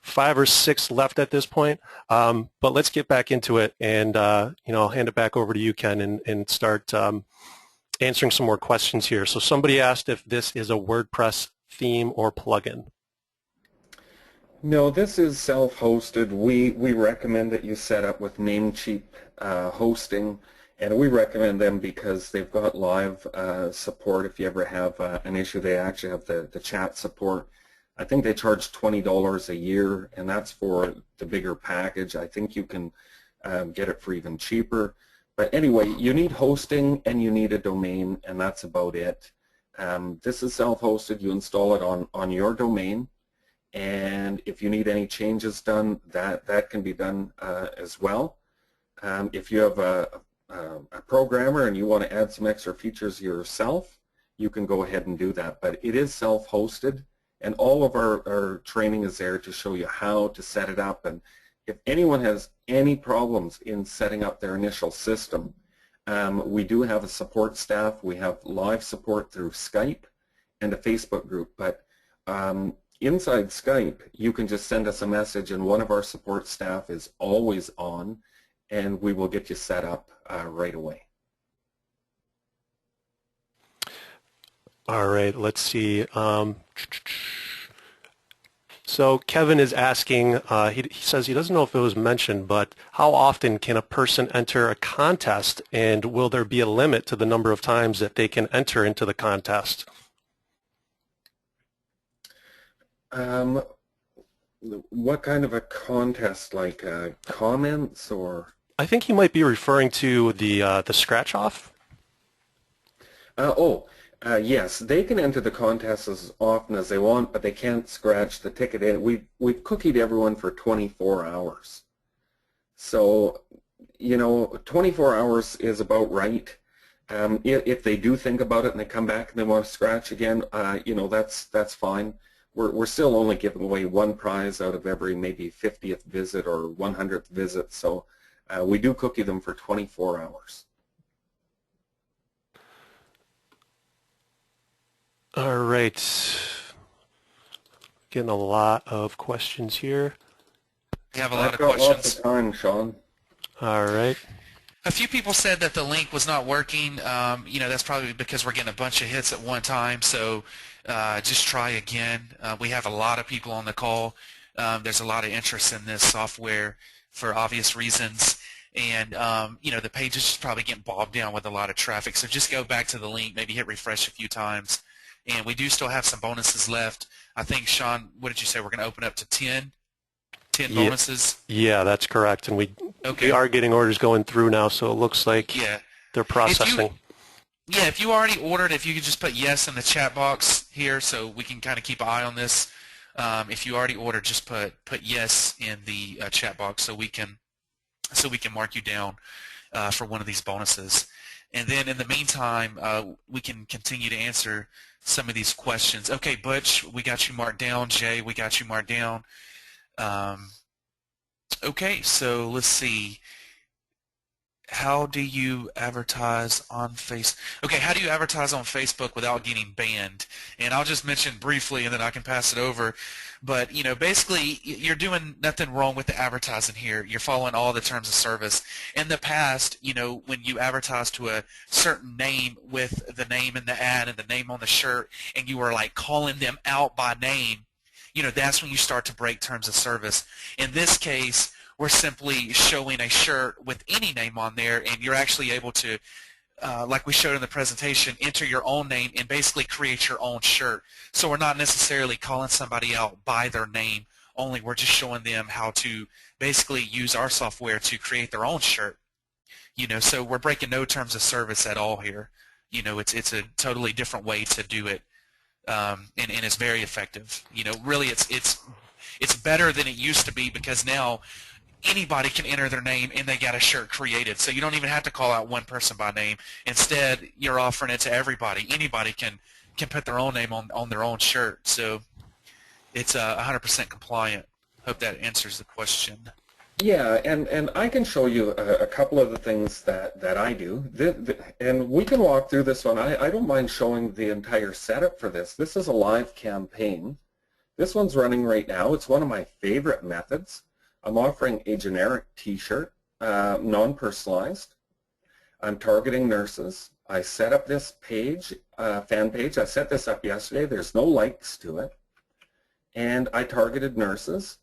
5 or 6 left at this point. But let's get back into it, and I'll hand it back over to you, Ken, and start answering some more questions here. So somebody asked if this is a WordPress theme or plugin. No, this is self-hosted. We recommend that you set up with Namecheap hosting, and we recommend them because they've got live support. If you ever have an issue, they actually have the chat support. I think they charge $20 a year, and that's for the bigger package. I think you can get it for even cheaper. But anyway, you need hosting and you need a domain, and that's about it. This is self-hosted. You install it on your domain. And if you need any changes done, that can be done as well. If you have a programmer and you want to add some extra features yourself, you can go ahead and do that. But it is self-hosted, and all of our training is there to show you how to set it up. And if anyone has any problems in setting up their initial system, we do have a support staff. We have live support through Skype and a Facebook group. But inside Skype, you can just send us a message, and one of our support staff is always on, and we will get you set up right away. All right, let's see. So Kevin is asking, he says he doesn't know if it was mentioned, but how often can a person enter a contest, and will there be a limit to the number of times that they can enter into the contest? What kind of a contest, like comments or? I think he might be referring to the scratch off. Yes, they can enter the contest as often as they want, but they can't scratch the ticket in. We've cookied everyone for 24 hours. So, 24 hours is about right. If they do think about it and they come back and they want to scratch again, that's fine. We're still only giving away one prize out of every maybe 50th visit or 100th visit, so we do cookie them for 24 hours. All right. Getting a lot of questions here. We have a lot I've of got lots questions. of time, Sean. All right. A few people said that the link was not working. That's probably because we're getting a bunch of hits at one time. So just try again. We have a lot of people on the call. There's a lot of interest in this software for obvious reasons. And, the page is just probably getting bogged down with a lot of traffic. So just go back to the link, maybe hit refresh a few times. And we do still have some bonuses left. I think, Sean, what did you say? We're going to open up to 10 Yeah, bonuses? yeah, that's correct. And we Okay. are getting orders going through now, so it looks like Yeah. they're processing. If you already ordered, if you could just put yes in the chat box here so we can kind of keep an eye on this. If you already ordered, just put yes in the chat box so we can mark you down for one of these bonuses. And then in the meantime, we can continue to answer some of these questions. Okay, Butch, we got you marked down. Jay, we got you marked down. Okay, so let's see. How do you advertise on Okay, how do you advertise on Facebook without getting banned? And I'll just mention briefly, and then I can pass it over. But basically, you're doing nothing wrong with the advertising here. You're following all the terms of service. In the past, when you advertise to a certain name with the name in the ad and the name on the shirt, and you were like calling them out by name, that's when you start to break terms of service. In this case, we're simply showing a shirt with any name on there, and you're actually able to, like we showed in the presentation, enter your own name and basically create your own shirt. So we're not necessarily calling somebody out by their name, only we're just showing them how to basically use our software to create their own shirt. So we're breaking no terms of service at all here. It's a totally different way to do it, and it's very effective. Really it's better than it used to be because now anybody can enter their name and they got a shirt created. So you don't even have to call out one person by name. Instead, you're offering it to everybody. Anybody can put their own name on their own shirt. So it's 100% compliant. Hope that answers the question. Yeah, and I can show you a couple of the things that I do. And we can walk through this one. I don't mind showing the entire setup for this. This is a live campaign. This one's running right now. It's one of my favorite methods. I'm offering a generic t-shirt, non-personalized. I'm targeting nurses. I set up this page, fan page. I set this up yesterday. There's no likes to it. And I targeted nurses.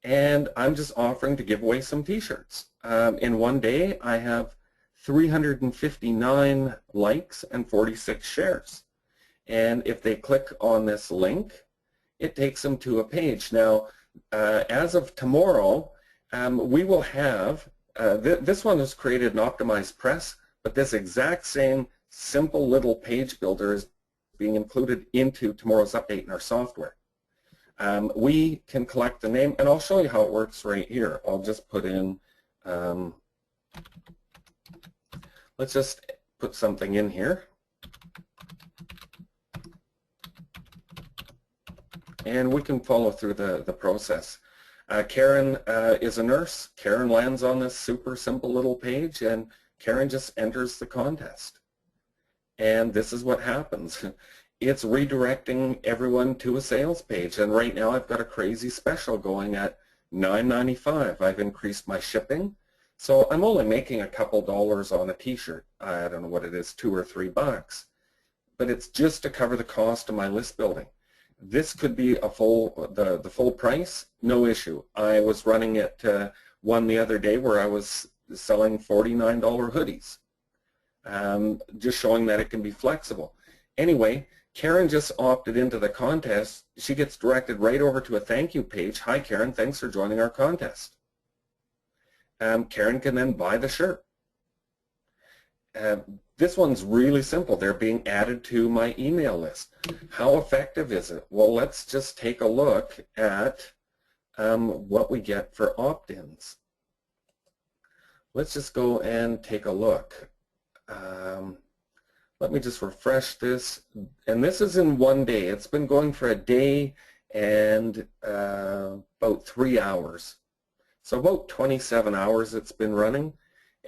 And I'm just offering to give away some t-shirts. In one day, I have 359 likes and 46 shares. And if they click on this link, it takes them to a page. Now, as of tomorrow, we will have, this one is created in Optimized Press, but this exact same simple little page builder is being included into tomorrow's update in our software. We can collect the name, and I'll show you how it works right here. I'll just put in, let's just put something in here. And we can follow through the process. Karen is a nurse. Karen lands on this super simple little page, and Karen just enters the contest. And this is what happens. It's redirecting everyone to a sales page. And right now I've got a crazy special going at $9.95. I've increased my shipping. So I'm only making a couple dollars on a t-shirt. I don't know what it is, $2 or $3. But it's just to cover the cost of my list building. This could be a the full price, no issue. I was running it one the other day where I was selling $49 hoodies, just showing that it can be flexible. Anyway, Karen just opted into the contest. She gets directed right over to a thank you page. Hi Karen, thanks for joining our contest. Karen can then buy the shirt. This one's really simple. They're being added to my email list. How effective is it? Well, let's just take a look at what we get for opt-ins. Let's just go and take a look. Let me just refresh this. And this is in one day. It's been going for a day and about 3 hours. So about 27 hours it's been running.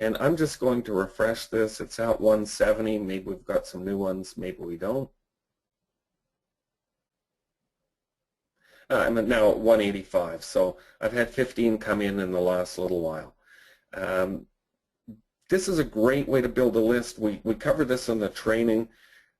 And I'm just going to refresh this. It's at 170. Maybe we've got some new ones. Maybe we don't. I'm now at 185, so I've had 15 come in the last little while. This is a great way to build a list. We cover this in the training,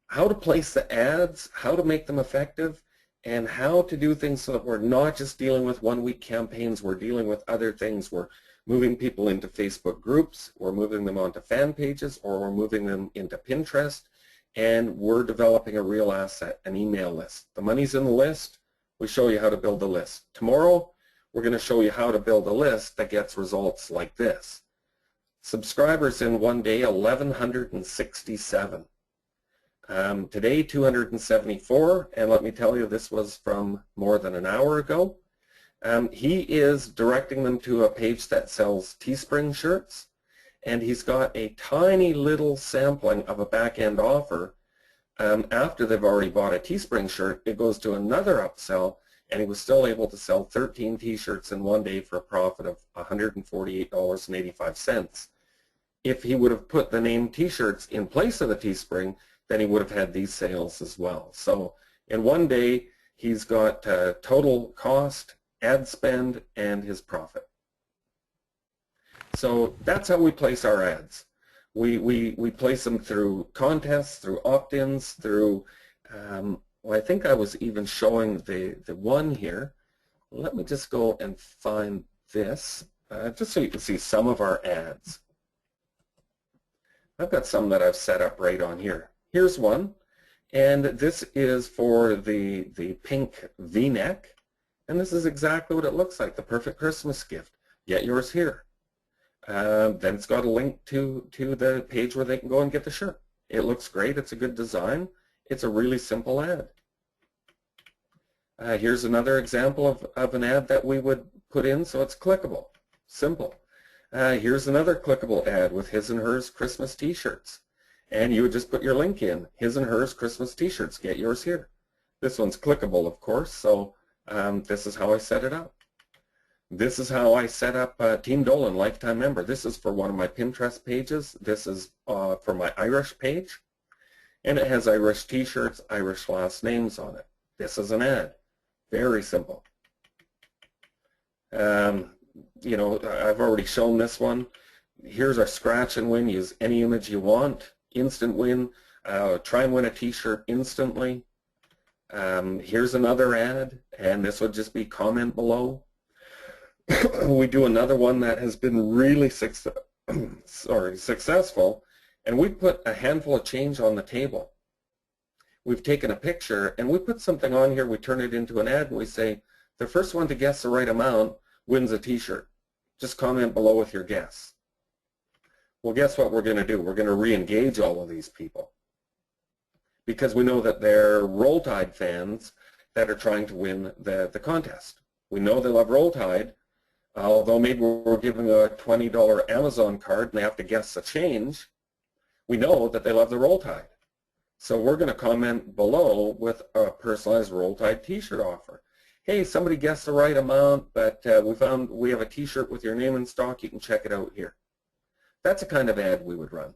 how to place the ads, how to make them effective, and how to do things so that we're not just dealing with one-week campaigns, we're dealing with other things. We're moving people into Facebook groups, we're moving them onto fan pages, or we're moving them into Pinterest, and we're developing a real asset, an email list. The money's in the list. We show you how to build a list. Tomorrow, we're going to show you how to build a list that gets results like this. Subscribers in one day, 1,167. Today, 274, and let me tell you, this was from more than an hour ago. He is directing them to a page that sells Teespring shirts, and he's got a tiny little sampling of a back-end offer. After they've already bought a Teespring shirt, it goes to another upsell, and he was still able to sell 13 t-shirts in one day for a profit of $148.85. If he would have put the name t-shirts in place of the Teespring, then he would have had these sales as well. So in one day, he's got total cost, ad spend, and his profit. So that's how we place our ads. We place them through contests, through opt-ins, through, well, I think I was even showing the one here. Let me just go and find this, just so you can see some of our ads. I've got some that I've set up right on here. Here's one, and this is for the pink V-neck, and this is exactly what it looks like, the perfect Christmas gift. Get yours here. Then it's got a link to the page where they can go and get the shirt. It looks great. It's a good design. It's a really simple ad. Here's another example of an ad that we would put in, so it's clickable. Simple. Here's another clickable ad with his and hers Christmas t-shirts. And you would just put your link in, his and hers Christmas t-shirts, get yours here. This one's clickable, of course, so this is how I set it up. This is how I set up Team Dolan Lifetime Member. This is for one of my Pinterest pages. This is for my Irish page. And it has Irish t-shirts, Irish last names on it. This is an ad. Very simple. You know, I've already shown this one. Here's our scratch and win. Use any image you want. Instant win. Try and win a t-shirt instantly. Here's another ad, and this would just be comment below. We do another one that has been really successful, and we put a handful of change on the table. We've taken a picture, and we put something on here. We turn it into an ad, and we say, the first one to guess the right amount wins a t-shirt. Just comment below with your guess. Well, guess what we're going to do? We're going to re-engage all of these people because we know that they're Roll Tide fans that are trying to win the contest. We know they love Roll Tide, although maybe we're giving a $20 Amazon card and they have to guess the change. We know that they love the Roll Tide. So we're going to comment below with a personalized Roll Tide t-shirt offer. Hey, somebody guessed the right amount, but we have a t-shirt with your name in stock. You can check it out here. That's a kind of ad we would run.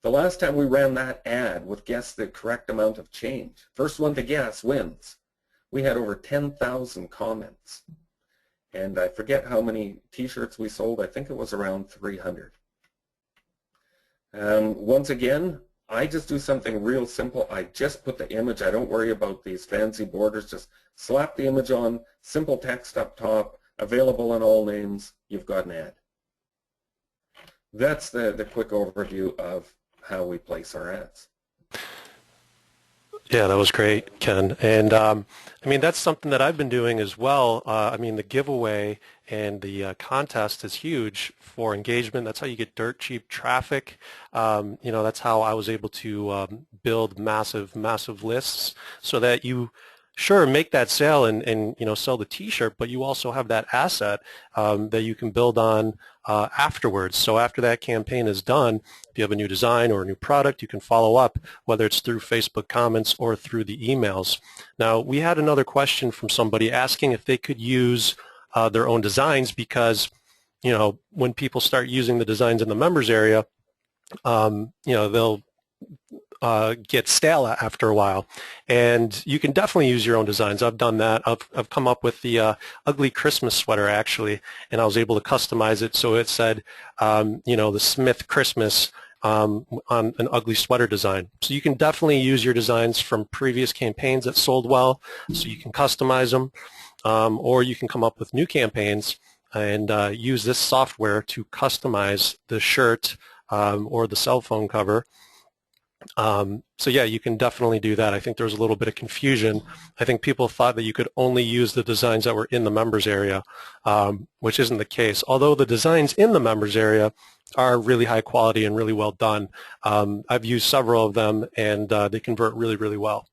The last time we ran that ad with guess the correct amount of change, first one to guess wins. We had over 10,000 comments. And I forget how many t-shirts we sold. I think it was around 300. Once again, I just do something real simple. I just put the image. I don't worry about these fancy borders. Just slap the image on, simple text up top, available in all names. You've got an ad. That's the quick overview of how we place our ads. Yeah, that was great, Ken. And I mean, that's something that I've been doing as well. I mean, the giveaway and the contest is huge for engagement. That's how you get dirt cheap traffic. You know, that's how I was able to build massive lists so that you sure make that sale and you know, sell the t-shirt, but you also have that asset that you can build on afterwards. So after that campaign is done, if you have a new design or a new product, you can follow up, whether it's through Facebook comments or through the emails. Now, we had another question from somebody asking if they could use their own designs because, you know, when people start using the designs in the members area, you know, get stale after a while. And you can definitely use your own designs. I've done that. I've come up with the ugly Christmas sweater actually, and I was able to customize it so it said, the Smith Christmas on an ugly sweater design. So you can definitely use your designs from previous campaigns that sold well, so you can customize them, or you can come up with new campaigns and use this software to customize the shirt or the cell phone cover. So yeah, you can definitely do that. I think there was a little bit of confusion. I think people thought that you could only use the designs that were in the members area, which isn't the case. Although the designs in the members area are really high quality and really well done. I've used several of them, and they convert really, really well.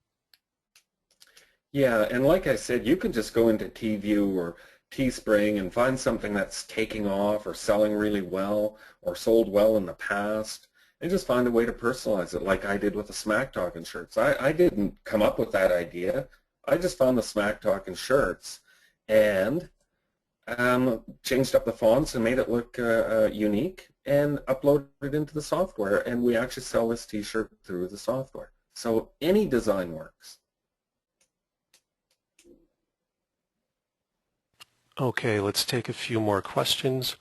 Yeah, and like I said, you can just go into TView or Teespring and find something that's taking off or selling really well or sold well in the past, and just find a way to personalize it like I did with the Smack Talking shirts. I didn't come up with that idea. I just found the Smack Talking shirts and changed up the fonts and made it look unique and uploaded it into the software, and we actually sell this t-shirt through the software. So any design works. Okay, let's take a few more questions.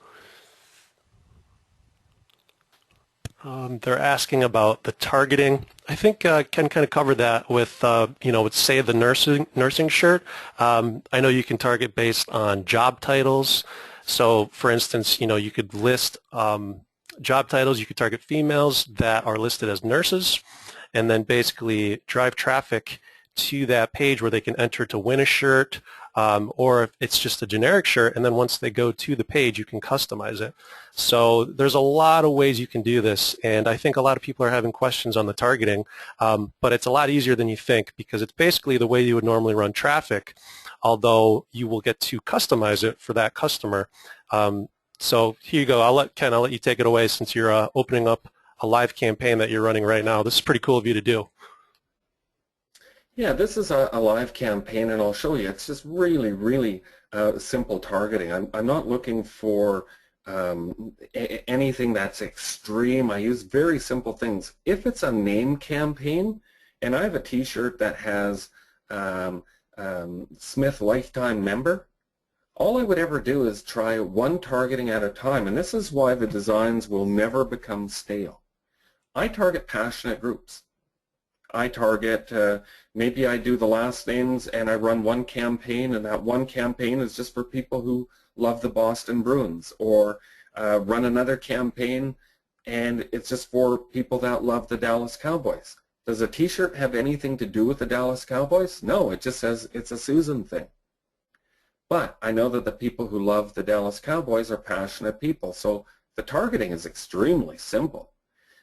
They're asking about the targeting. I think Ken kind of covered that with, with say the nursing shirt. I know you can target based on job titles. So, for instance, you could list job titles. You could target females that are listed as nurses, and then basically drive traffic to that page where they can enter to win a shirt, or if it's just a generic shirt, and then once they go to the page, you can customize it. So there's a lot of ways you can do this, and I think a lot of people are having questions on the targeting, but it's a lot easier than you think because it's basically the way you would normally run traffic, although you will get to customize it for that customer. So here you go. I'll let you take it away since you're opening up a live campaign that you're running right now. This is pretty cool of you to do. Yeah, this is a live campaign, and I'll show you. It's just really, really simple targeting. I'm not looking for anything that's extreme. I use very simple things. If it's a name campaign, and I have a t-shirt that has Smith Lifetime Member, all I would ever do is try one targeting at a time, and this is why the designs will never become stale. I target passionate groups. I target, maybe I do the last names and I run one campaign, and that one campaign is just for people who love the Boston Bruins, or run another campaign and it's just for people that love the Dallas Cowboys. Does a t-shirt have anything to do with the Dallas Cowboys? No, it just says it's a Susan thing. But I know that the people who love the Dallas Cowboys are passionate people, so the targeting is extremely simple.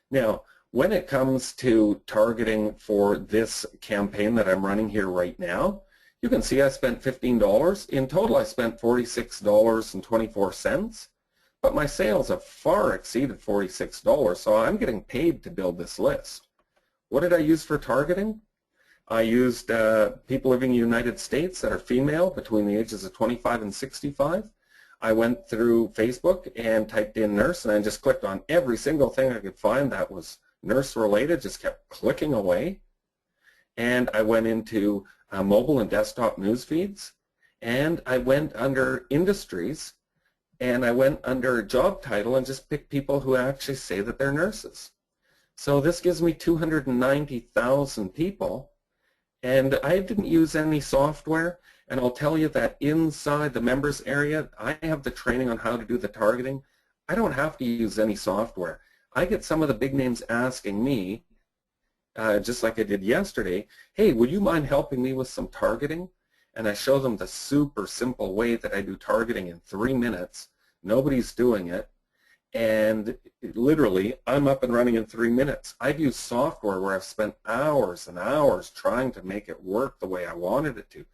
Now, when it comes to targeting for this campaign that I'm running here right now, you can see I spent $15. In total, I spent $46.24, but my sales have far exceeded $46, so I'm getting paid to build this list. What did I use for targeting? I used people living in the United States that are female between the ages of 25 and 65. I went through Facebook and typed in nurse, and I just clicked on every single thing I could find that was nurse related, just kept clicking away. And I went into mobile and desktop news feeds, and I went under industries, and I went under job title and just picked people who actually say that they're nurses. So this gives me 290,000 people, and I didn't use any software, and I'll tell you that inside the members area, I have the training on how to do the targeting. I don't have to use any software. I get some of the big names asking me, just like I did yesterday, hey, would you mind helping me with some targeting? And I show them the super simple way that I do targeting in 3 minutes. Nobody's doing it. And literally, I'm up and running in 3 minutes. I've used software where I've spent hours and hours trying to make it work the way I wanted it to.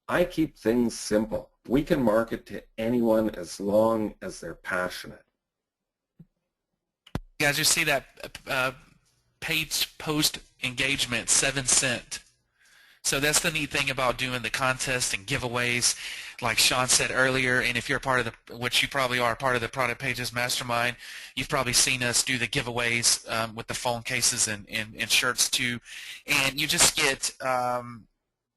I keep things simple. We can market to anyone as long as they're passionate. Guys, you see that page post engagement, 7 cent. So that's the neat thing about doing the contest and giveaways, like Sean said earlier. And if you're part of the, which you probably are, part of the Product Pages Mastermind, you've probably seen us do the giveaways with the phone cases and shirts too. And you just get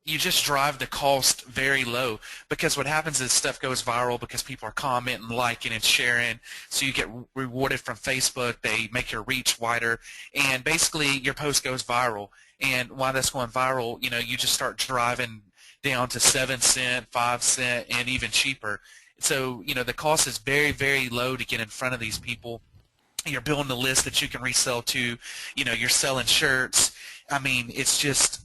you just drive the cost very low, because what happens is stuff goes viral because people are commenting, liking, and sharing. So you get rewarded from Facebook. They make your reach wider, and basically your post goes viral. And while that's going viral, you know, you just start driving down to 7 cent, 5 cent, and even cheaper. So, you know, the cost is very, very low to get in front of these people. You're building a list that you can resell to. You know, you're selling shirts. I mean, it's just,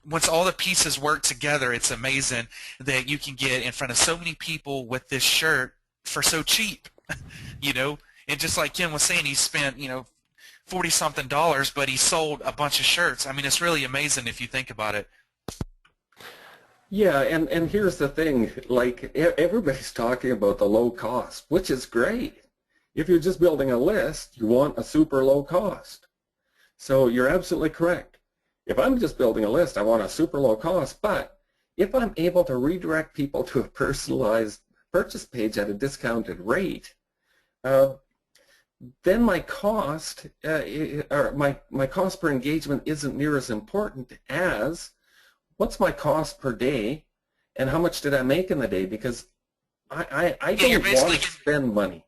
once all the pieces work together, it's amazing that you can get in front of so many people with this shirt for so cheap, you know. And just like Ken was saying, he spent, you know, $40-something, but he sold a bunch of shirts. I mean, it's really amazing if you think about it. Yeah, and here's the thing, like everybody's talking about the low cost, which is great. If you're just building a list, you want a super low cost. So you're absolutely correct. If I'm just building a list, I want a super low cost, but if I'm able to redirect people to a personalized purchase page at a discounted rate, then my cost, or my cost per engagement isn't near as important as what's my cost per day and how much did I make in the day, because I don't want to spend money.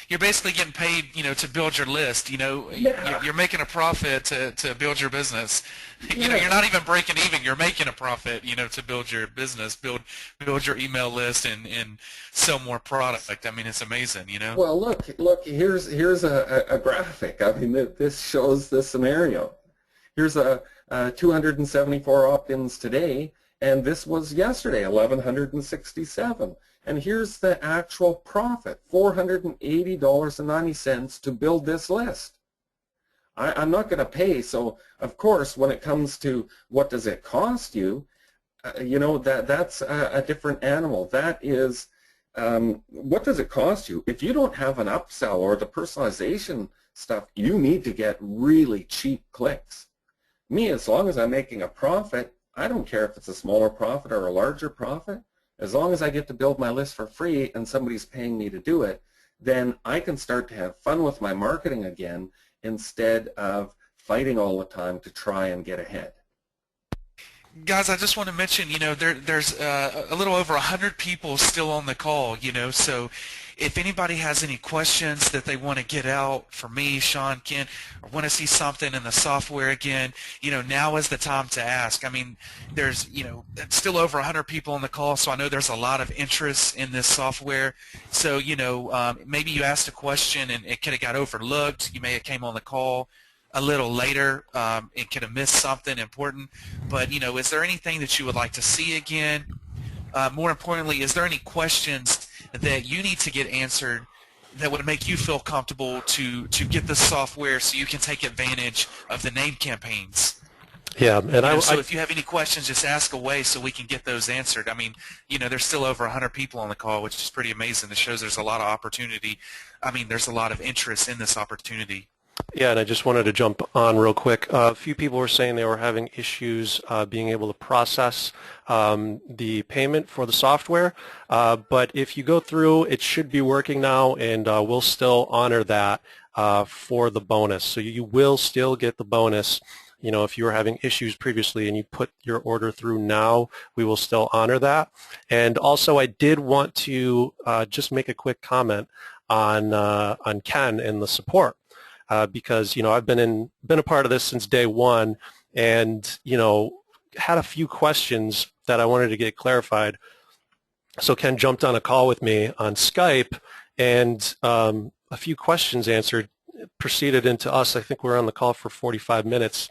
You're basically getting paid, you know, to build your list. You know, Yeah. you're making a profit to build your business. You know, Yeah. you're not even breaking even. You're making a profit, you know, to build your business, build your email list, and sell more product. I mean, it's amazing, you know. Well, look. Here's a graphic. I mean, this shows the scenario. Here's a 274 opt-ins today, and this was yesterday, 1,167. And here's the actual profit, $480.90 to build this list. I'm not going to pay, so of course when it comes to what does it cost you, you know, that's a different animal. That is, what does it cost you? If you don't have an upsell or the personalization stuff, you need to get really cheap clicks. Me, as long as I'm making a profit, I don't care if it's a smaller profit or a larger profit. As long as I get to build my list for free and somebody's paying me to do it, then I can start to have fun with my marketing again instead of fighting all the time to try and get ahead. Guys, I just want to mention, you know, there's a little over 100 people still on the call, you know, so if anybody has any questions that they want to get out for me, Sean, Ken, or want to see something in the software again, you know, now is the time to ask. I mean, there's, you know, still over 100 people on the call, so I know there's a lot of interest in this software. So, you know, maybe you asked a question and it could have got overlooked. You may have came on the call a little later and could have missed something important. But, you know, is there anything that you would like to see again? More importantly, is there any questions that you need to get answered that would make you feel comfortable to get the software so you can take advantage of the name campaigns? Yeah, and so if you have any questions, just ask away so we can get those answered. I mean, you know, there's still over 100 people on the call, which is pretty amazing. It shows there's a lot of opportunity. I mean, there's a lot of interest in this opportunity. Yeah, and I just wanted to jump on real quick. A few people were saying they were having issues being able to process the payment for the software, but if you go through, it should be working now, and we'll still honor that for the bonus. So you will still get the bonus. You know, if you were having issues previously and you put your order through now, we will still honor that. And also, I did want to just make a quick comment on Ken and the support. Because, you know, I've been a part of this since day one, and, you know, had a few questions that I wanted to get clarified. So Ken jumped on a call with me on Skype, and a few questions answered, proceeded into us. I think we were on the call for 45 minutes,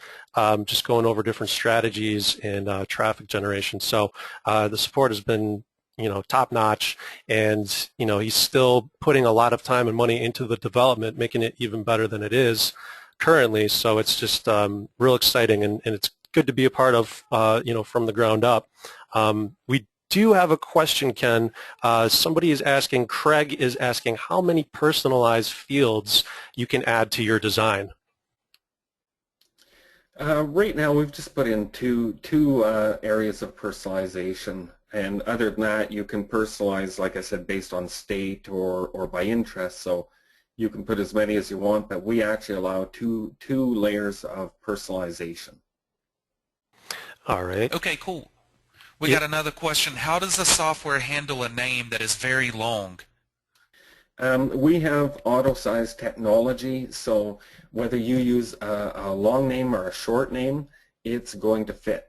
just going over different strategies and traffic generation. So the support has been, you know, top notch, and, you know, he's still putting a lot of time and money into the development, making it even better than it is currently. So it's just real exciting, and it's good to be a part of, you know, from the ground up. We do have a question, Ken. Somebody is asking, Craig is asking, how many personalized fields you can add to your design? Right now, we've just put in two areas of personalization, and other than that, you can personalize, like I said, based on state or by interest. So you can put as many as you want, but we actually allow two layers of personalization. All right. Okay, cool. We Yep. got another question. How does the software handle a name that is very long? We have auto-size technology, so whether you use a long name or a short name, it's going to fit.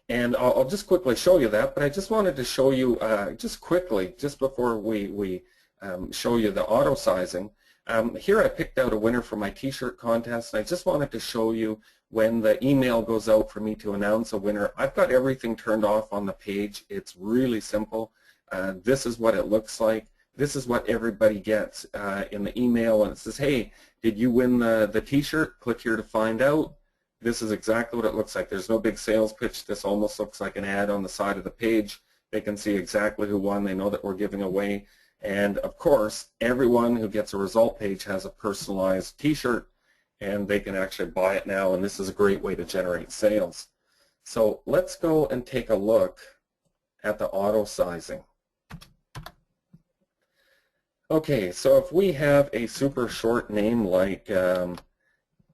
And I'll just quickly show you that, but I just wanted to show you just quickly, just before we show you the auto-sizing. Here I picked out a winner for my t-shirt contest, and I just wanted to show you when the email goes out for me to announce a winner. I've got everything turned off on the page. It's really simple. This is what it looks like. This is what everybody gets in the email, and it says, hey, did you win the t-shirt? Click here to find out. This is exactly what it looks like. There's no big sales pitch. This almost looks like an ad on the side of the page. They can see exactly who won. They know that we're giving away. And of course, everyone who gets a result page has a personalized t-shirt, and they can actually buy it now, and this is a great way to generate sales. So let's go and take a look at the auto sizing. Okay, so if we have a super short name like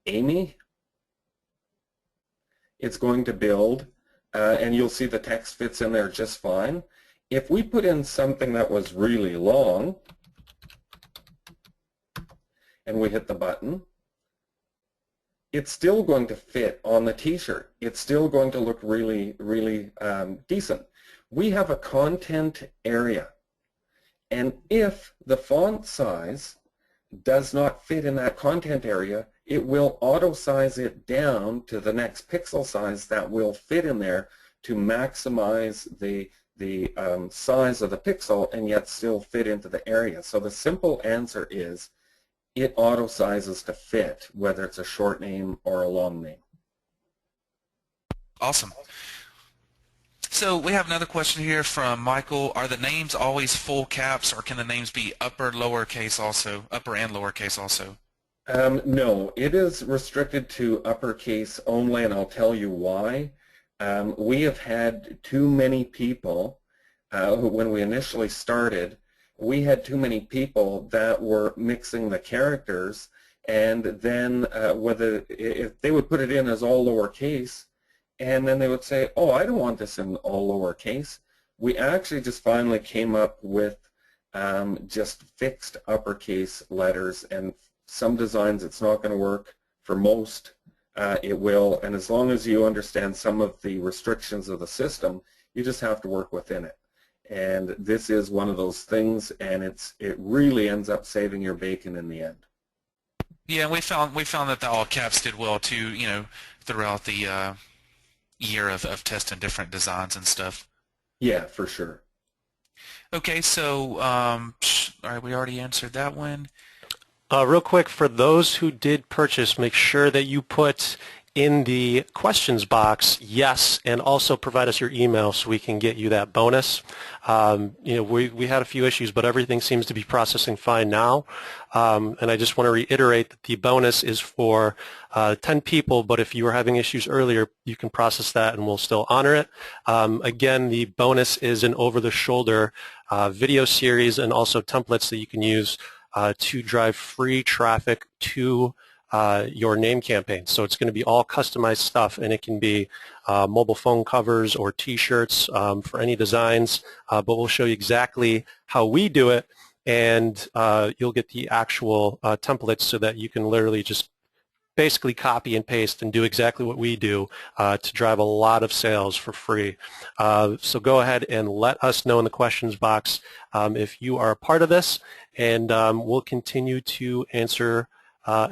Amy, it's going to build, and you'll see the text fits in there just fine. If we put in something that was really long, and we hit the button, it's still going to fit on the t-shirt. It's still going to look really, really decent. We have a content area. And if the font size does not fit in that content area, it will auto-size it down to the next pixel size that will fit in there to maximize the size of the pixel and yet still fit into the area. So the simple answer is it auto-sizes to fit, whether it's a short name or a long name. Awesome. So we have another question here from Michael. Are the names always full caps, or can the names be upper, lowercase also, upper and lowercase also? No, it is restricted to uppercase only, and I'll tell you why. We have had too many people, when we initially started, we had too many people that were mixing the characters, and then if they would put it in as all lowercase, and then they would say, oh, I don't want this in all lowercase. We actually just finally came up with just fixed uppercase letters, and some designs it's not going to work. For most, it will, and as long as you understand some of the restrictions of the system, you just have to work within it. And this is one of those things, and it really ends up saving your bacon in the end. Yeah, we found that the all caps did well too, throughout the year of testing different designs and stuff. Yeah, for sure. Okay, so all right, we already answered that one. Real quick, for those who did purchase, make sure that you put in the questions box yes, and also provide us your email so we can get you that bonus. We had a few issues, but everything seems to be processing fine now. And I just want to reiterate that the bonus is for 10 people, but if you were having issues earlier, you can process that and we'll still honor it. Again, the bonus is an over-the-shoulder video series and also templates that you can use to drive free traffic to your name campaign. So it's going to be all customized stuff, and it can be mobile phone covers or t-shirts for any designs, but we'll show you exactly how we do it, and you'll get the actual templates so that you can literally just basically copy and paste and do exactly what we do to drive a lot of sales for free. So go ahead and let us know in the questions box if you are a part of this, and we'll continue to answer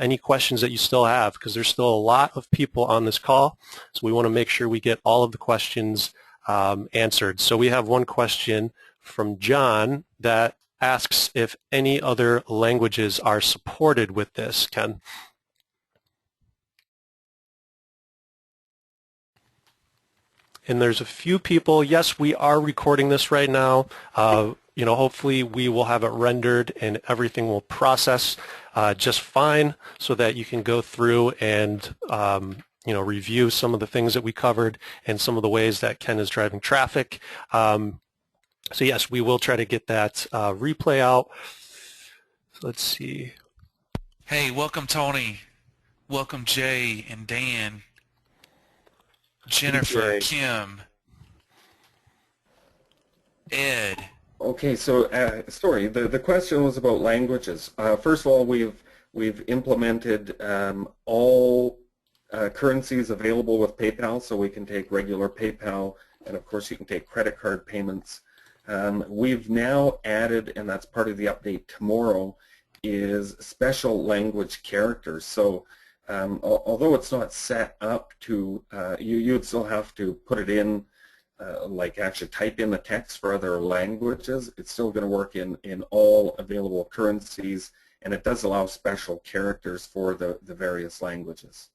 any questions that you still have, because there's still a lot of people on this call, so we want to make sure we get all of the questions answered. So we have one question from John that asks if any other languages are supported with this, Ken. And there's a few people. Yes, we are recording this right now. Hopefully we will have it rendered and everything will process just fine so that you can go through and review some of the things that we covered and some of the ways that Ken is driving traffic. So yes, we will try to get that replay out. So let's see. Hey, welcome Tony. Welcome Jay and Dan. Jennifer, Jay. Kim, Ed. Okay, so sorry, the question was about languages. First of all, we've implemented all currencies available with PayPal, so we can take regular PayPal, and of course you can take credit card payments. We've now added, and that's part of the update tomorrow, is special language characters. So although it's not set up to, you'd still have to put it in, like actually type in the text for other languages. It's still going to work in all available currencies, and it does allow special characters for the various languages.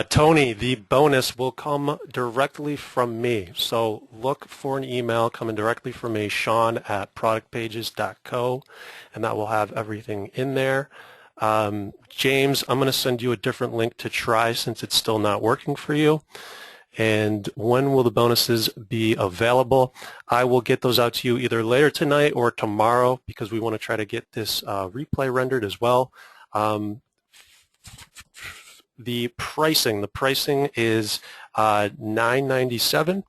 Tony, the bonus will come directly from me. So look for an email coming directly from me, Sean@productpages.co, and that will have everything in there. James, I'm going to send you a different link to try since it's still not working for you. And when will the bonuses be available? I will get those out to you either later tonight or tomorrow because we want to try to get this replay rendered as well. The pricing is $9.97,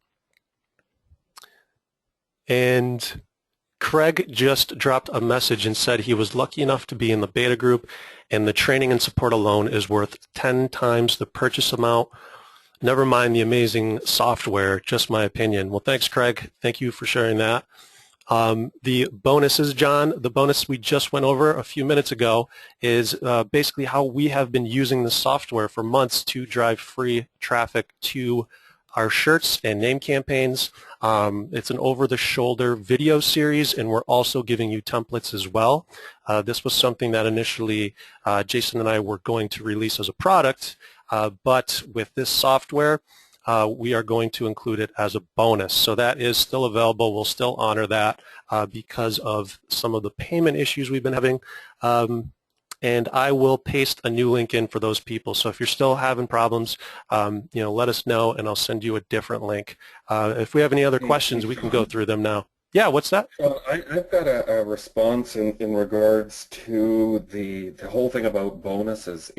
and Craig just dropped a message and said he was lucky enough to be in the beta group, and the training and support alone is worth 10 times the purchase amount. Never mind the amazing software, just my opinion. Well, thanks, Craig. Thank you for sharing that. The bonuses, John, the bonus we just went over a few minutes ago is basically how we have been using the software for months to drive free traffic to our shirts and name campaigns. It's an over-the-shoulder video series, and we're also giving you templates as well. This was something that initially Jason and I were going to release as a product, but with this software, we are going to include it as a bonus. So that is still available. We'll still honor that because of some of the payment issues we've been having. And I will paste a new link in for those people. So if you're still having problems, let us know, and I'll send you a different link. If we have any other questions, we can go through them now. Yeah, what's that? Well, I've got a response in regards to the whole thing about bonuses.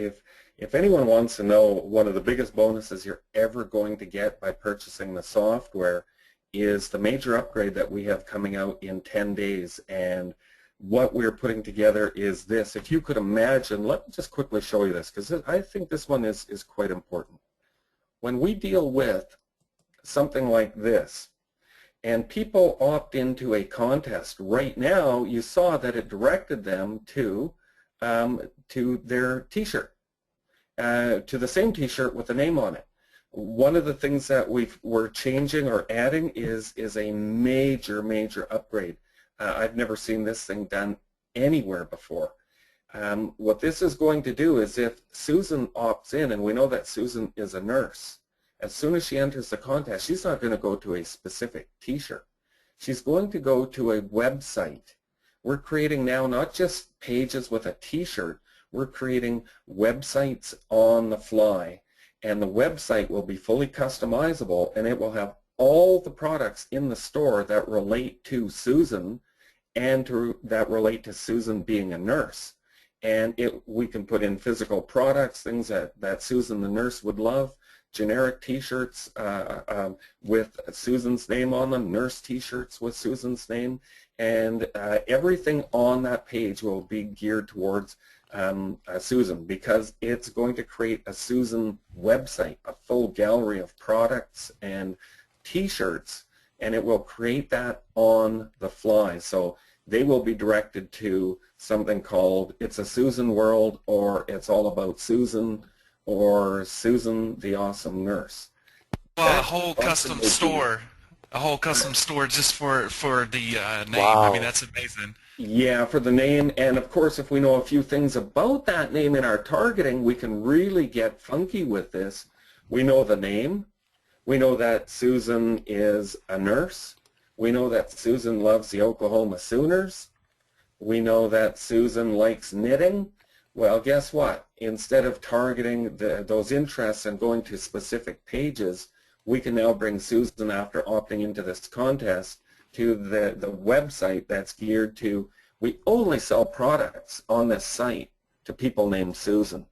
If anyone wants to know, one of the biggest bonuses you're ever going to get by purchasing the software is the major upgrade that we have coming out in 10 days. And what we're putting together is this. If you could imagine, let me just quickly show you this, because I think this one is quite important. When we deal with something like this, and people opt into a contest, right now you saw that it directed them to their t-shirt. To the same t-shirt with a name on it. One of the things that we're changing or adding is a major upgrade. I've never seen this thing done anywhere before. What this is going to do is if Susan opts in, and we know that Susan is a nurse, as soon as she enters the contest, she's not going to go to a specific t-shirt. She's going to go to a website. We're creating now not just pages with a t-shirt, we're creating websites on the fly, and the website will be fully customizable, and it will have all the products in the store that relate to Susan and that relate to Susan being a nurse. And we can put in physical products, things that Susan the nurse would love, generic t-shirts with Susan's name on them, nurse t-shirts with Susan's name, and everything on that page will be geared towards Susan, because it's going to create a Susan website, a full gallery of products and t-shirts, and it will create that on the fly. So they will be directed to something called It's a Susan World, or It's All About Susan, or Susan the Awesome Nurse. Well, a whole custom store just for the name. Wow. I mean, that's amazing. Yeah, for the name, and of course if we know a few things about that name in our targeting, we can really get funky with this. We know the name, we know that Susan is a nurse, we know that Susan loves the Oklahoma Sooners, We know that Susan likes knitting. Well, guess what? Instead of targeting those interests and going to specific pages, we can now bring Susan, after opting into this contest, to the website that's geared to, we only sell products on this site to people named Susan.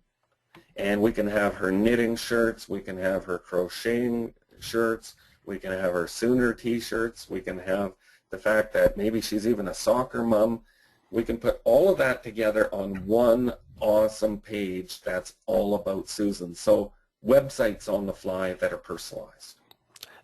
And we can have her knitting shirts, we can have her crocheting shirts, we can have her Sooner t-shirts, we can have the fact that maybe she's even a soccer mom. We can put all of that together on one awesome page that's all about Susan. So websites on the fly that are personalized.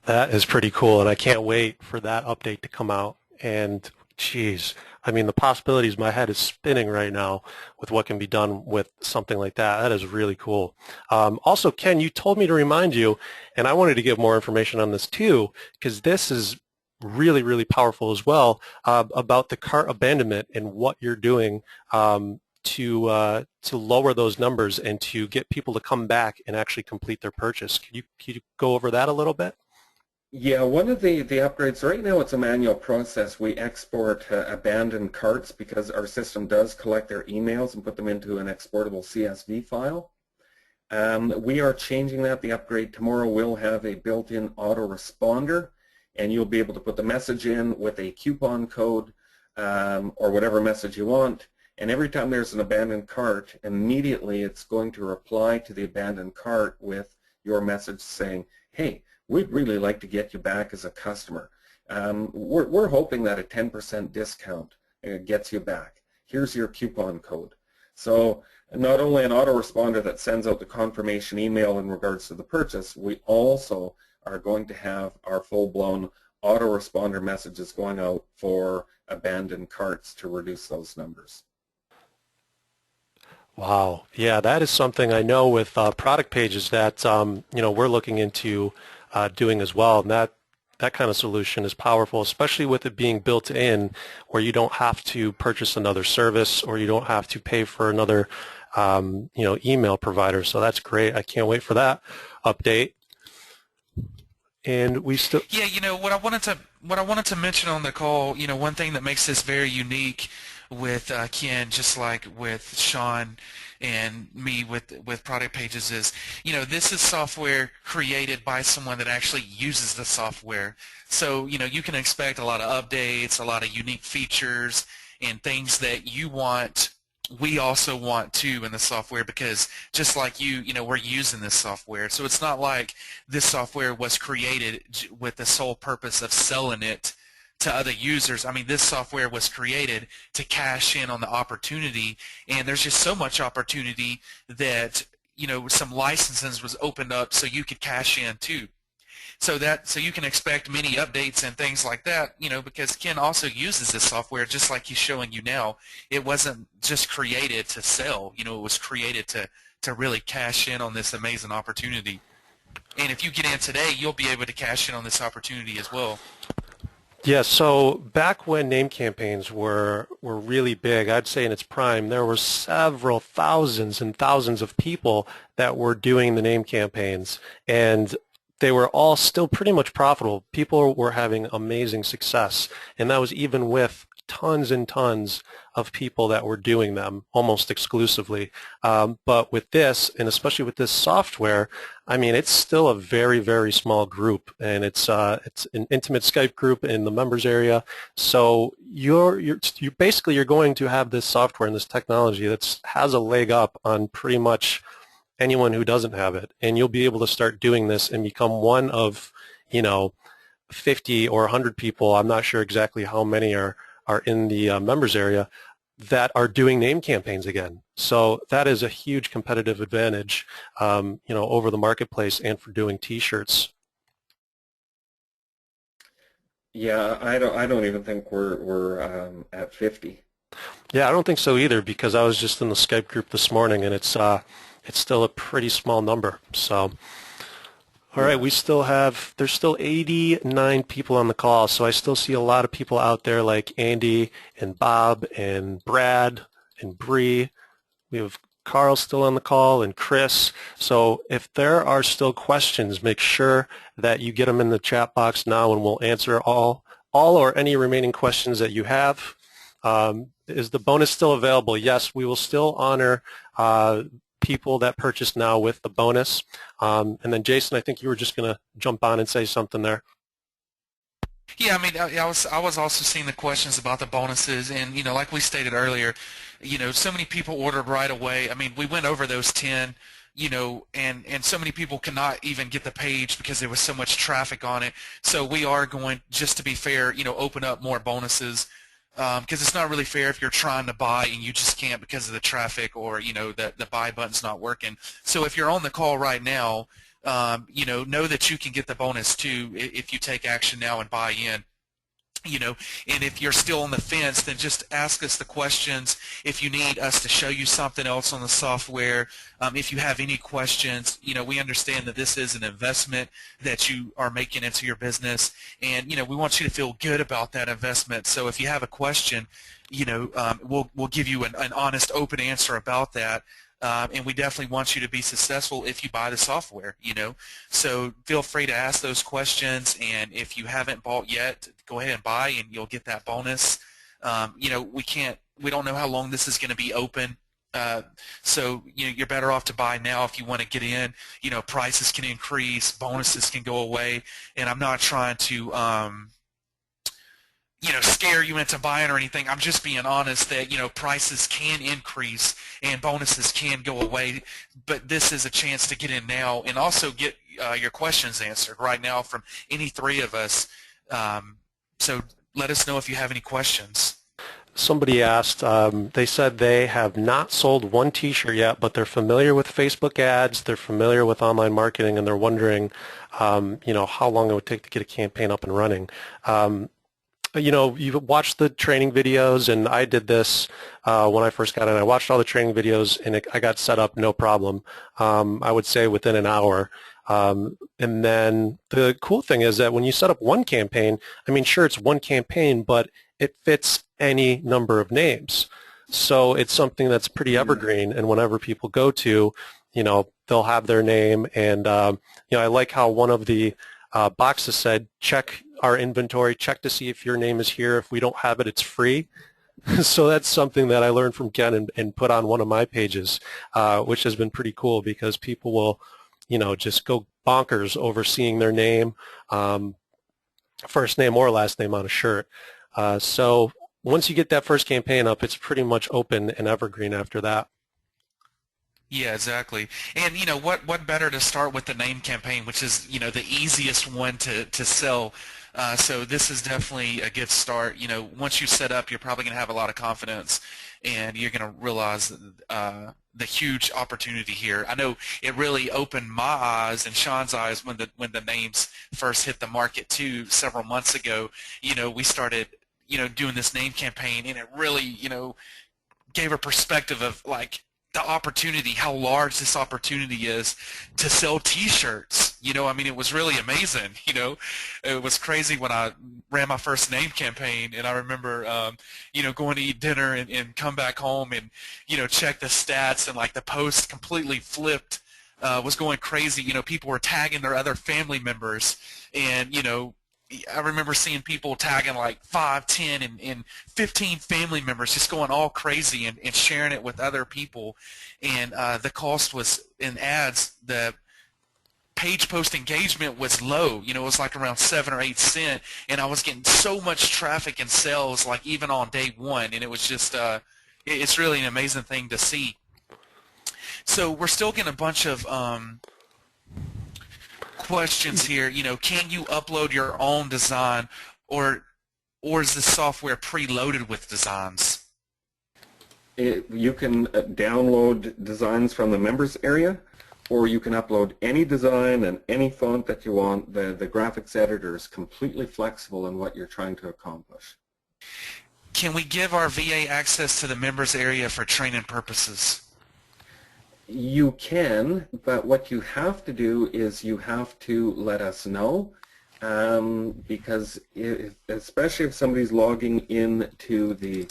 That is pretty cool, and I can't wait for that update to come out. And geez, I mean, the possibilities, my head is spinning right now with what can be done with something like that. That is really cool. Also, Ken, you told me to remind you, and I wanted to give more information on this too, because this is really, really powerful as well, about the cart abandonment and what you're doing to lower those numbers and to get people to come back and actually complete their purchase. Can you go over that a little bit? Yeah, one of the upgrades, right now it's a manual process. We export abandoned carts because our system does collect their emails and put them into an exportable CSV file. We are changing that. The upgrade tomorrow will have a built-in autoresponder, and you'll be able to put the message in with a coupon code or whatever message you want. And every time there's an abandoned cart, immediately it's going to reply to the abandoned cart with your message saying, hey, we'd really like to get you back as a customer. We're hoping that a 10% discount gets you back. Here's your coupon code. So not only an autoresponder that sends out the confirmation email in regards to the purchase, we also are going to have our full-blown autoresponder messages going out for abandoned carts to reduce those numbers. Wow. Yeah, that is something I know with product pages that we're looking into doing as well. And that kind of solution is powerful, especially with it being built in where you don't have to purchase another service or you don't have to pay for another email provider. So that's great. I can't wait for that update. And we still what I wanted to mention on the call, one thing that makes this very unique with Ken, just like with Sean and me with product pages, is this is software created by someone that actually uses the software. So you can expect a lot of updates, a lot of unique features, and things that you want. We also want to in the software, because just like we're using this software. So it's not like this software was created with the sole purpose of selling it to other users. I mean, this software was created to cash in on the opportunity, and there's just so much opportunity that some licenses was opened up so you could cash in too. So you can expect many updates and things like that, because Ken also uses this software just like he's showing you now. It wasn't just created to sell, it was created to really cash in on this amazing opportunity. And if you get in today, you'll be able to cash in on this opportunity as well. Yeah, so back when name campaigns were really big, I'd say in its prime, there were several thousands and thousands of people that were doing the name campaigns, and they were all still pretty much profitable. People were having amazing success, and that was even with tons and tons of people that were doing them almost exclusively. But with this, and especially with this software, I mean, it's still a very, very small group, and it's an intimate Skype group in the members area. So you're basically going to have this software and this technology that has a leg up on pretty much anyone who doesn't have it, and you'll be able to start doing this and become one of 50 or 100 people. I'm not sure exactly how many are in the members area that are doing name campaigns again. So that is a huge competitive advantage, over the marketplace and for doing T-shirts. Yeah, I don't even think we're at 50. Yeah, I don't think so either, because I was just in the Skype group this morning, and it's still a pretty small number. So, all right, there's still 89 people on the call, so I still see a lot of people out there like Andy and Bob and Brad and Bree. We have Carl still on the call and Chris. So if there are still questions, make sure that you get them in the chat box now, and we'll answer all or any remaining questions that you have. Is the bonus still available? Yes, we will still honor people that purchase now with the bonus. And then Jason, I think you were just going to jump on and say something there. Yeah, I mean, I was also seeing the questions about the bonuses, and like we stated earlier, so many people ordered right away. I mean, we went over those 10, and so many people cannot even get the page because there was so much traffic on it. So we are going, just to be fair, open up more bonuses, because it's not really fair if you're trying to buy and you just can't because of the traffic, or the buy button's not working. So if you're on the call right now, know that you can get the bonus too if you take action now and buy in. And if you're still on the fence, then just ask us the questions. If you need us to show you something else on the software, if you have any questions, we understand that this is an investment that you are making into your business, and we want you to feel good about that investment. So if you have a question, we'll give you an honest, open answer about that. And we definitely want you to be successful if you buy the software, So feel free to ask those questions, and if you haven't bought yet, go ahead and buy, and you'll get that bonus. We don't know how long this is going to be open, so you're better off to buy now if you want to get in. Prices can increase, bonuses can go away, and I'm not trying to scare you into buying or anything. I'm just being honest that, prices can increase and bonuses can go away, but this is a chance to get in now and also get your questions answered right now from any three of us. So let us know if you have any questions. Somebody asked, they said they have not sold one t-shirt yet, but they're familiar with Facebook ads, they're familiar with online marketing, and they're wondering, how long it would take to get a campaign up and running. You've watched the training videos, and I did this when I first got in. I watched all the training videos, and I got set up no problem. I would say within an hour. And then the cool thing is that when you set up one campaign, I mean, sure, it's one campaign, but it fits any number of names. So it's something that's pretty evergreen, and whenever people go to, they'll have their name. And, I like how one of the boxes said, check our inventory, check to see if your name is here. If we don't have it, it's free. So that's something that I learned from Ken and put on one of my pages, which has been pretty cool because people will, just go bonkers over seeing their name, first name or last name on a shirt. So once you get that first campaign up, it's pretty much open and evergreen after that. Yeah, exactly. And what better to start with the name campaign, which is the easiest one to sell. So this is definitely a good start. Once you set up, you're probably going to have a lot of confidence, and you're going to realize the huge opportunity here. I know it really opened my eyes and Sean's eyes when the names first hit the market too several months ago. We started doing this name campaign, and it really gave a perspective of like the opportunity, how large this opportunity is to sell T-shirts. I mean, it was really amazing. It was crazy when I ran my first name campaign, and I remember, going to eat dinner and come back home and, check the stats, and like the post completely flipped, was going crazy. People were tagging their other family members, and, I remember seeing people tagging like 5, 10, and 15 family members, just going all crazy and sharing it with other people. And the cost was in ads, the page post engagement was low. It was like around 7 or 8 cents, and I was getting so much traffic and sales, like even on day one. And it was just, it's really an amazing thing to see. So we're still getting a bunch of questions here. Can you upload your own design, or is the software preloaded with designs? You can download designs from the members area, or you can upload any design and any font that you want. The graphics editor is completely flexible in what you're trying to accomplish. Can we give our VA access to the members area for training purposes? You can, but what you have to do is you have to let us know, because especially if somebody's logging in to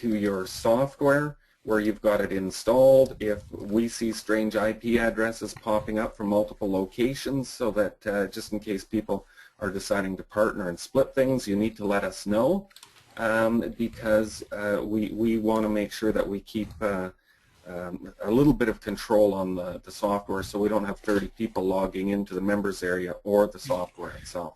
your software where you've got it installed, if we see strange IP addresses popping up from multiple locations, so that just in case people are deciding to partner and split things, you need to let us know. because we want to make sure that we keep a little bit of control on the software, so we don't have 30 people logging into the members area or the software itself.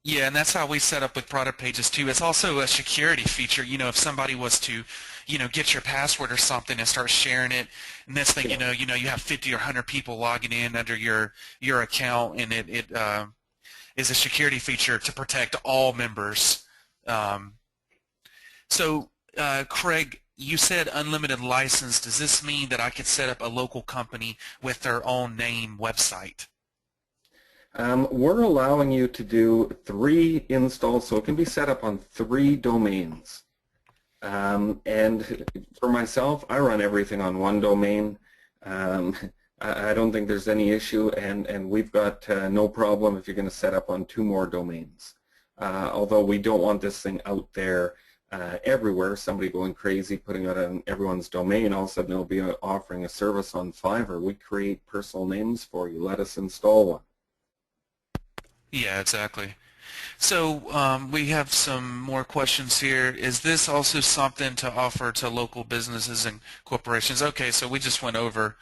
Yeah, and that's how we set up with product pages too. It's also a security feature. You know, if somebody was to, you know, get your password or something and start sharing it, and next thing you know, you have 50 or 100 people logging in under your account, and it is a security feature to protect all members. So, Craig, you said unlimited license. Does this mean that I could set up a local company with their own name website? We're allowing you to do 3 installs, so it can be set up on 3 domains. And for myself, I run everything on 1 domain. I don't think there's any issue, and we've got no problem if you're going to set up on 2 more domains. Although we don't want this thing out there everywhere, somebody going crazy putting it on everyone's domain. All of a sudden they'll be offering a service on Fiverr. We create personal names for you. Let us install one. Yeah, exactly. So we have some more questions here. Is this also something to offer to local businesses and corporations? Okay, so we just went over,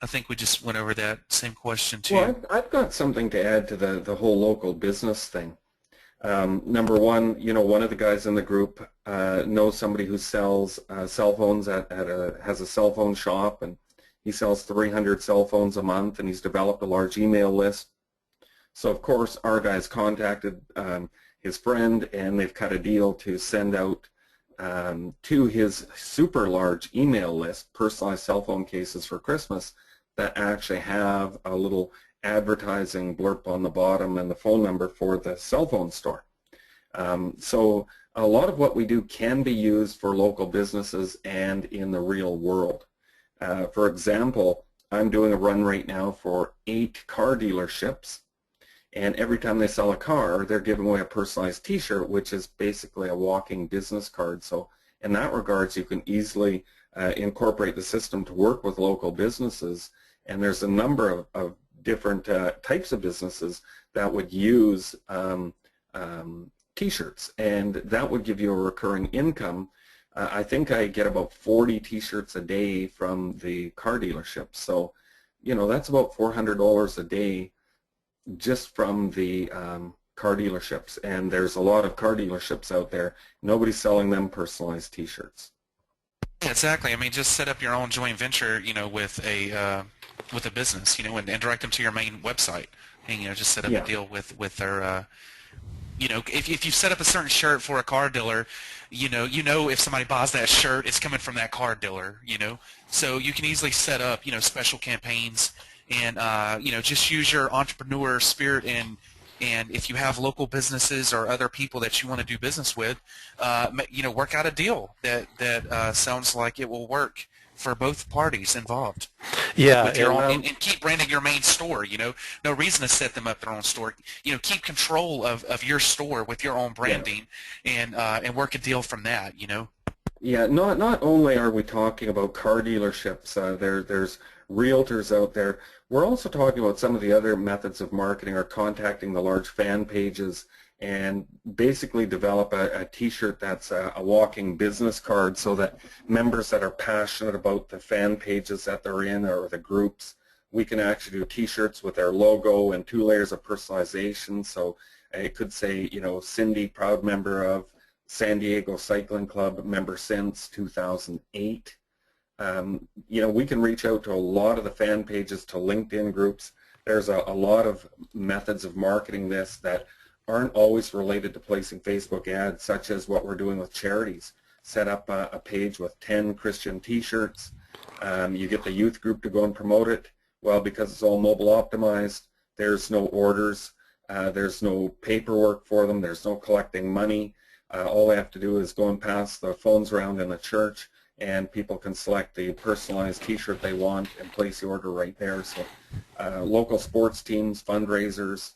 I think we just went over that same question too. Well, I've got something to add to the whole local business thing. Number one, you know, one of the guys in the group knows somebody who sells cell phones has a cell phone shop, and he sells 300 cell phones a month, and he's developed a large email list. So of course our guys contacted his friend, and they've cut a deal to send out to his super large email list personalized cell phone cases for Christmas that actually have a little advertising blurb on the bottom and the phone number for the cell phone store. So a lot of what we do can be used for local businesses and in the real world. For example, I'm doing a run right now for 8 car dealerships, and every time they sell a car, they're giving away a personalized t-shirt, which is basically a walking business card. So in that regards, you can easily incorporate the system to work with local businesses, and there's a number of different types of businesses that would use t-shirts, and that would give you a recurring income. I think I get about 40 t-shirts a day from the car dealerships, so you know that's about $400 a day just from the car dealerships, and there's a lot of car dealerships out there. Nobody's selling them personalized t-shirts. Yeah, exactly. I mean, just set up your own joint venture, you know, with a business, you know, and direct them to your main website, and you know, just set up a deal with their, you know, if you set up a certain shirt for a car dealer, you know if somebody buys that shirt, it's coming from that car dealer, you know, so you can easily set up, you know, special campaigns, and you know, just use your entrepreneur spirit, and if you have local businesses or other people that you want to do business with, you know, work out a deal that sounds like it will work for both parties involved. Yeah, with your own, and keep branding your main store. You know, no reason to set them up their own store. You know, keep control of your store with your own branding, and work a deal from that. You know. Yeah, not only are we talking about car dealerships, there's realtors out there. We're also talking about some of the other methods of marketing, or contacting the large fan pages and basically develop a t-shirt that's a walking business card, so that members that are passionate about the fan pages that they're in, or the groups, we can actually do t-shirts with their logo and 2 layers of personalization. So it could say, you know, Cindy, proud member of San Diego Cycling Club, member since 2008. You know, we can reach out to a lot of the fan pages, to LinkedIn groups. There's a lot of methods of marketing this that aren't always related to placing Facebook ads, such as what we're doing with charities. Set up a page with 10 Christian t-shirts. You get the youth group to go and promote it. Well, because it's all mobile optimized, there's no orders, there's no paperwork for them, there's no collecting money. All they have to do is go and pass the phones around in the church, and people can select the personalized t-shirt they want and place the order right there. So local sports teams, fundraisers,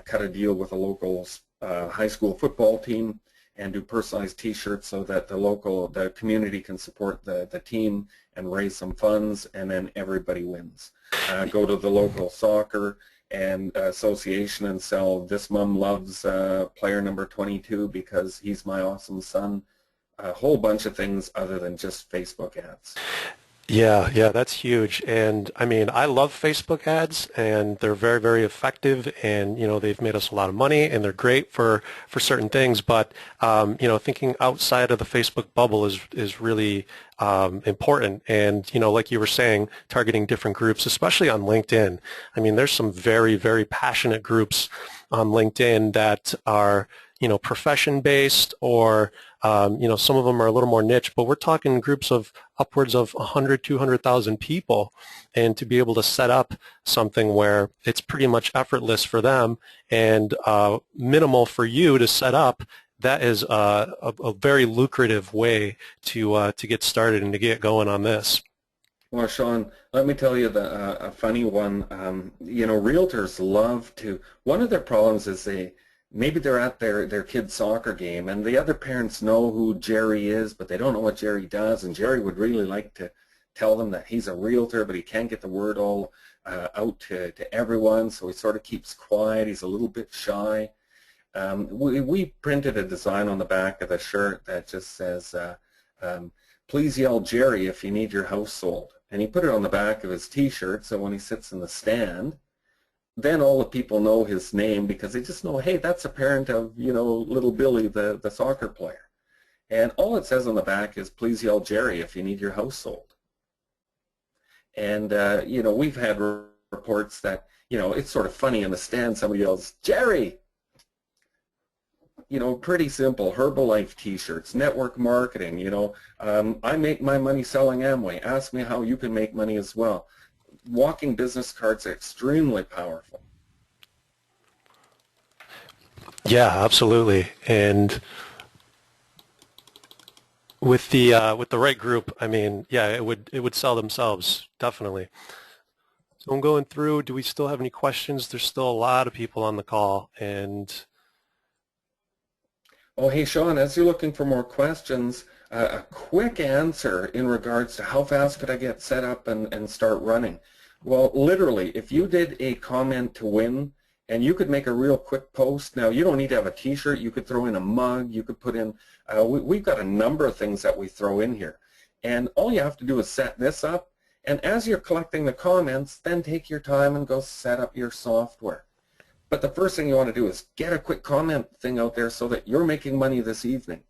cut a deal with a local high school football team and do personalized t-shirts, so that the community can support the team and raise some funds, and then everybody wins. Go to the local soccer and association and sell this mom loves player number 22 because he's my awesome son. A whole bunch of things other than just Facebook ads. Yeah, yeah, that's huge. And I mean, I love Facebook ads and they're very, very effective and, they've made us a lot of money and they're great for certain things. But, thinking outside of the Facebook bubble is really important. And, like you were saying, targeting different groups, especially on LinkedIn. I mean, there's some very, very passionate groups on LinkedIn that are, profession-based or, some of them are a little more niche, but we're talking groups of upwards of 100, 200,000 people, and to be able to set up something where it's pretty much effortless for them and minimal for you to set up, that is a very lucrative way to get started and to get going on this. Well, Sean, let me tell you a funny one. Realtors love to, one of their problems is maybe they're at their kid's soccer game and the other parents know who Jerry is, but they don't know what Jerry does, and Jerry would really like to tell them that he's a realtor, but he can't get the word all out to everyone, so he sort of keeps quiet. He's a little bit shy. We printed a design on the back of the shirt that just says, please yell Jerry if you need your house sold. And he put it on the back of his t-shirt, so when he sits in the stand, then all the people know his name because they just know, hey, that's a parent of, little Billy, the soccer player. And all it says on the back is, please yell Jerry if you need your house sold. And, we've had reports that, it's sort of funny in the stand, somebody yells, Jerry! Pretty simple. Herbalife t-shirts, network marketing, I make my money selling Amway. Ask me how you can make money as well. Walking business cards are extremely powerful. Yeah, absolutely. And with the right group, I mean, yeah, it would sell themselves, definitely. So I'm going through, do we still have any questions? There's still a lot of people on the call, and oh, hey, Sean, as you're looking for more questions, a quick answer in regards to how fast could I get set up and start running. Well, literally, if you did a comment to win, and you could make a real quick post. Now, you don't need to have a t-shirt. You could throw in a mug. You could put in, we've got a number of things that we throw in here. And all you have to do is set this up. And as you're collecting the comments, then take your time and go set up your software. But the first thing you want to do is get a quick comment thing out there so that you're making money this evening.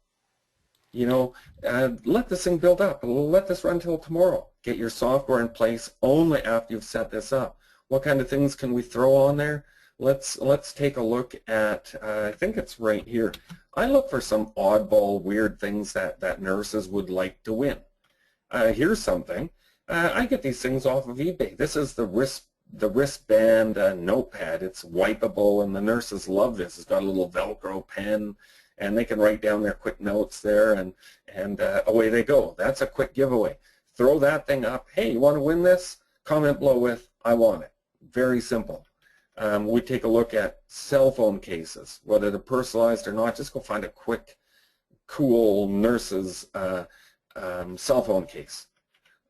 Let this thing build up. Let this run till tomorrow. Get your software in place only after you've set this up. What kind of things can we throw on there? Let's take a look at, I think it's right here. I look for some oddball, weird things that nurses would like to win. Here's something. I get these things off of eBay. This is the wristband notepad. It's wipeable, and the nurses love this. It's got a little Velcro pen, and they can write down their quick notes there, and away they go. That's a quick giveaway. Throw that thing up. Hey, you want to win this? Comment below with, I want it. Very simple. We take a look at cell phone cases, whether they're personalized or not. Just go find a quick, cool nurse's cell phone case.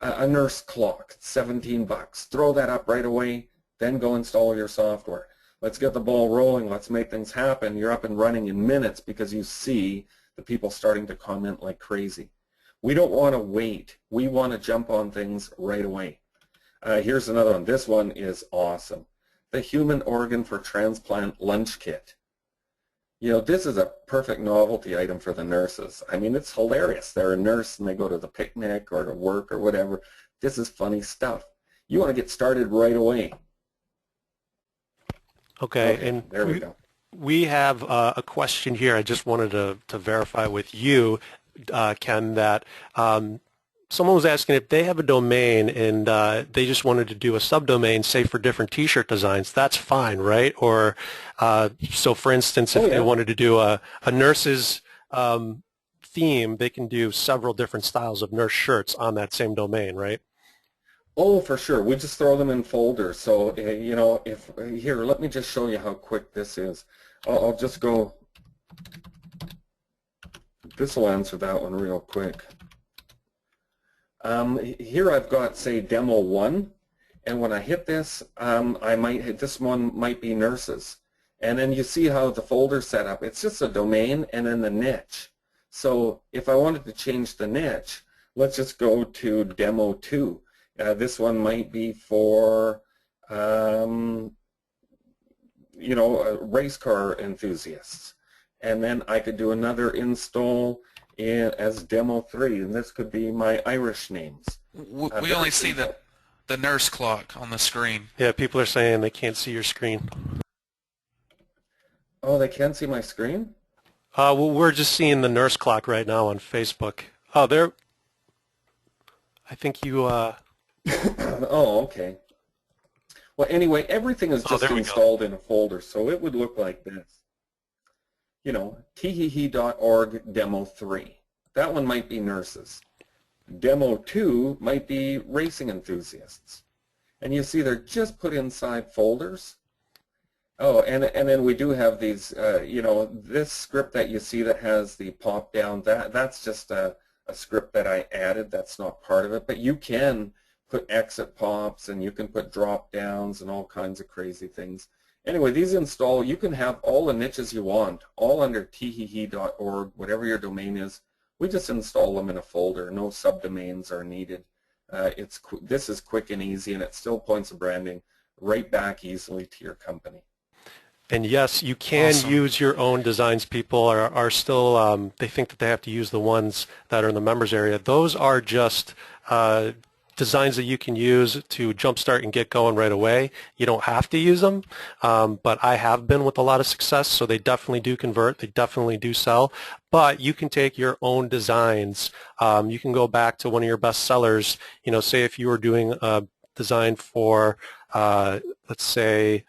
A nurse clock, 17 bucks. Throw that up right away, then go install your software. Let's get the ball rolling. Let's make things happen. You're up and running in minutes because you see the people starting to comment like crazy. We don't want to wait. We want to jump on things right away. Here's another one. This one is awesome. The Human Organ for Transplant Lunch Kit. This is a perfect novelty item for the nurses. I mean, it's hilarious. They're a nurse and they go to the picnic or to work or whatever. This is funny stuff. You want to get started right away. Okay, and there we go. We have a question here. I just wanted to verify with you, Ken, that someone was asking if they have a domain and they just wanted to do a subdomain, say for different T-shirt designs. That's fine, right? Or so, for instance, if they wanted to do a nurse's theme, they can do several different styles of nurse shirts on that same domain, right? Oh, for sure. We just throw them in folders. So, here, let me just show you how quick this is. I'll just go, this will answer that one real quick. Here I've got, say, demo 1, And when I hit this, this one might be nurses. And then you see how the folder's set up. It's just a domain and then the niche. So if I wanted to change the niche, let's just go to demo 2. This one might be for, race car enthusiasts. And then I could do another install as demo 3, and this could be my Irish names. We only see the nurse clock on the screen. Yeah, people are saying they can't see your screen. Oh, they can't see my screen? Well, we're just seeing the nurse clock right now on Facebook. Oh, there. I think you. Oh, okay. Well, anyway, everything is just installed in a folder, so it would look like this. teehee.org demo 3. That one might be nurses. Demo 2 might be racing enthusiasts. And you see they're just put inside folders. Oh, and then we do have these, this script that you see that has the pop down, that's just a script that I added. That's not part of it. But you can put exit pops and you can put drop downs and all kinds of crazy things. Anyway, these install, you can have all the niches you want, all under teehee.org, whatever your domain is. We just install them in a folder. No subdomains are needed. This is quick and easy, and it still points the branding right back easily to your company. And yes, you can use your own designs. People are still, they think that they have to use the ones that are in the members area. Those are just designs that you can use to jumpstart and get going right away. You don't have to use them, but I have been with a lot of success, so they definitely do convert. They definitely do sell. But you can take your own designs. You can go back to one of your best sellers. Say if you were doing a design for, let's say,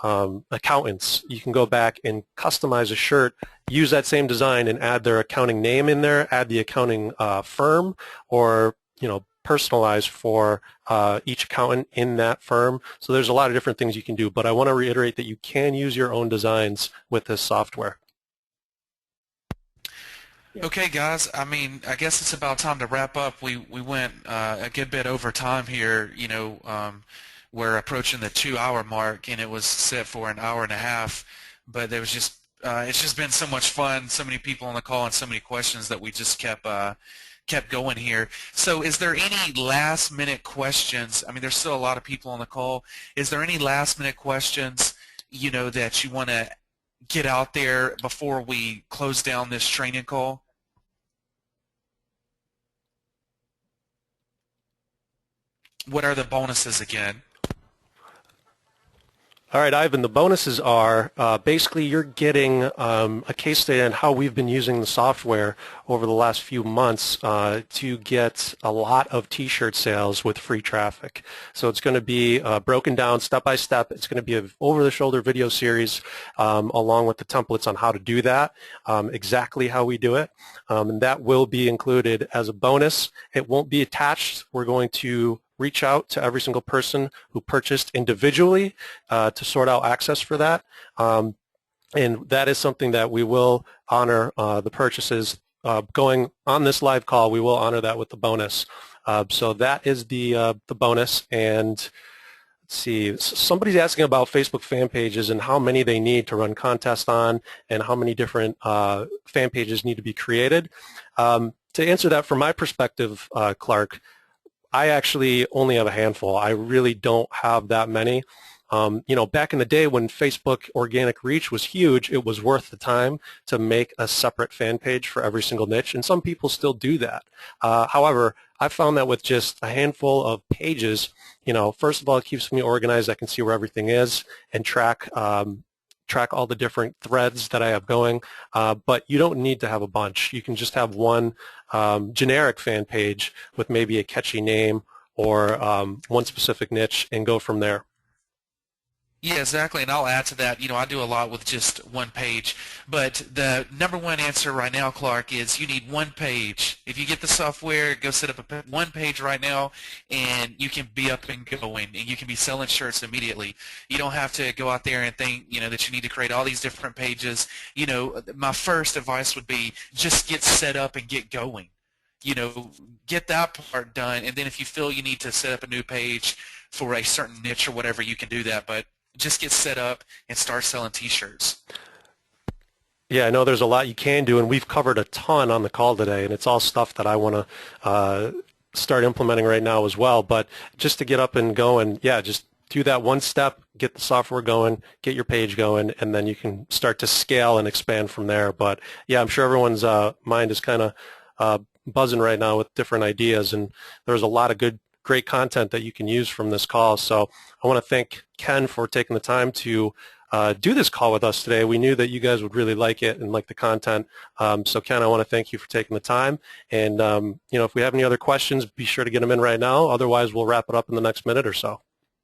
accountants, you can go back and customize a shirt, use that same design and add their accounting name in there, add the accounting firm, or personalize for each accountant in that firm. So there's a lot of different things you can do, but I want to reiterate that you can use your own designs with this software. Okay, guys. I guess it's about time to wrap up. We went a good bit over time here. We're approaching the 2-hour mark, and it was set for an hour and a half. But there was just it's just been so much fun, so many people on the call, and so many questions that we just kept going here. So is there any last-minute questions? There's still a lot of people on the call. Is there any last-minute questions, that you want to get out there before we close down this training call? What are the bonuses again? All right, Ivan, the bonuses are basically you're getting a case study on how we've been using the software over the last few months to get a lot of T-shirt sales with free traffic. So it's going to be broken down step by step. It's going to be an over-the-shoulder video series along with the templates on how to do that, exactly how we do it. And that will be included as a bonus. It won't be attached. We're going to reach out to every single person who purchased individually to sort out access for that. And that is something that we will honor the purchases going on this live call. We will honor that with the bonus. So that is the bonus. And let's see, somebody's asking about Facebook fan pages and how many they need to run contests on and how many different fan pages need to be created. To answer that from my perspective, Clark, I actually only have a handful. I really don't have that many. Back in the day when Facebook organic reach was huge, it was worth the time to make a separate fan page for every single niche, and some people still do that. However, I found that with just a handful of pages, first of all, it keeps me organized. I can see where everything is and track all the different threads that I have going, but you don't need to have a bunch. You can just have one generic fan page with maybe a catchy name or one specific niche and go from there. Yeah, exactly, and I'll add to that. I do a lot with just one page, but the number one answer right now, Clark, is you need one page. If you get the software, go set up one page right now, and you can be up and going, and you can be selling shirts immediately. You don't have to go out there and think, that you need to create all these different pages. My first advice would be just get set up and get going. Get that part done, and then if you feel you need to set up a new page, for a certain niche or whatever, you can do that, but just get set up and start selling T-shirts. Yeah, I know there's a lot you can do, and we've covered a ton on the call today, and it's all stuff that I want to start implementing right now as well. But just to get up and going, yeah, just do that one step, get the software going, get your page going, and then you can start to scale and expand from there. But yeah, I'm sure everyone's mind is kind of buzzing right now with different ideas, and there's a lot of great content that you can use from this call. So I want to thank Ken for taking the time to do this call with us today. We knew that you guys would really like it and like the content. So Ken, I want to thank you for taking the time. And if we have any other questions, be sure to get them in right now. Otherwise, we'll wrap it up in the next minute or so.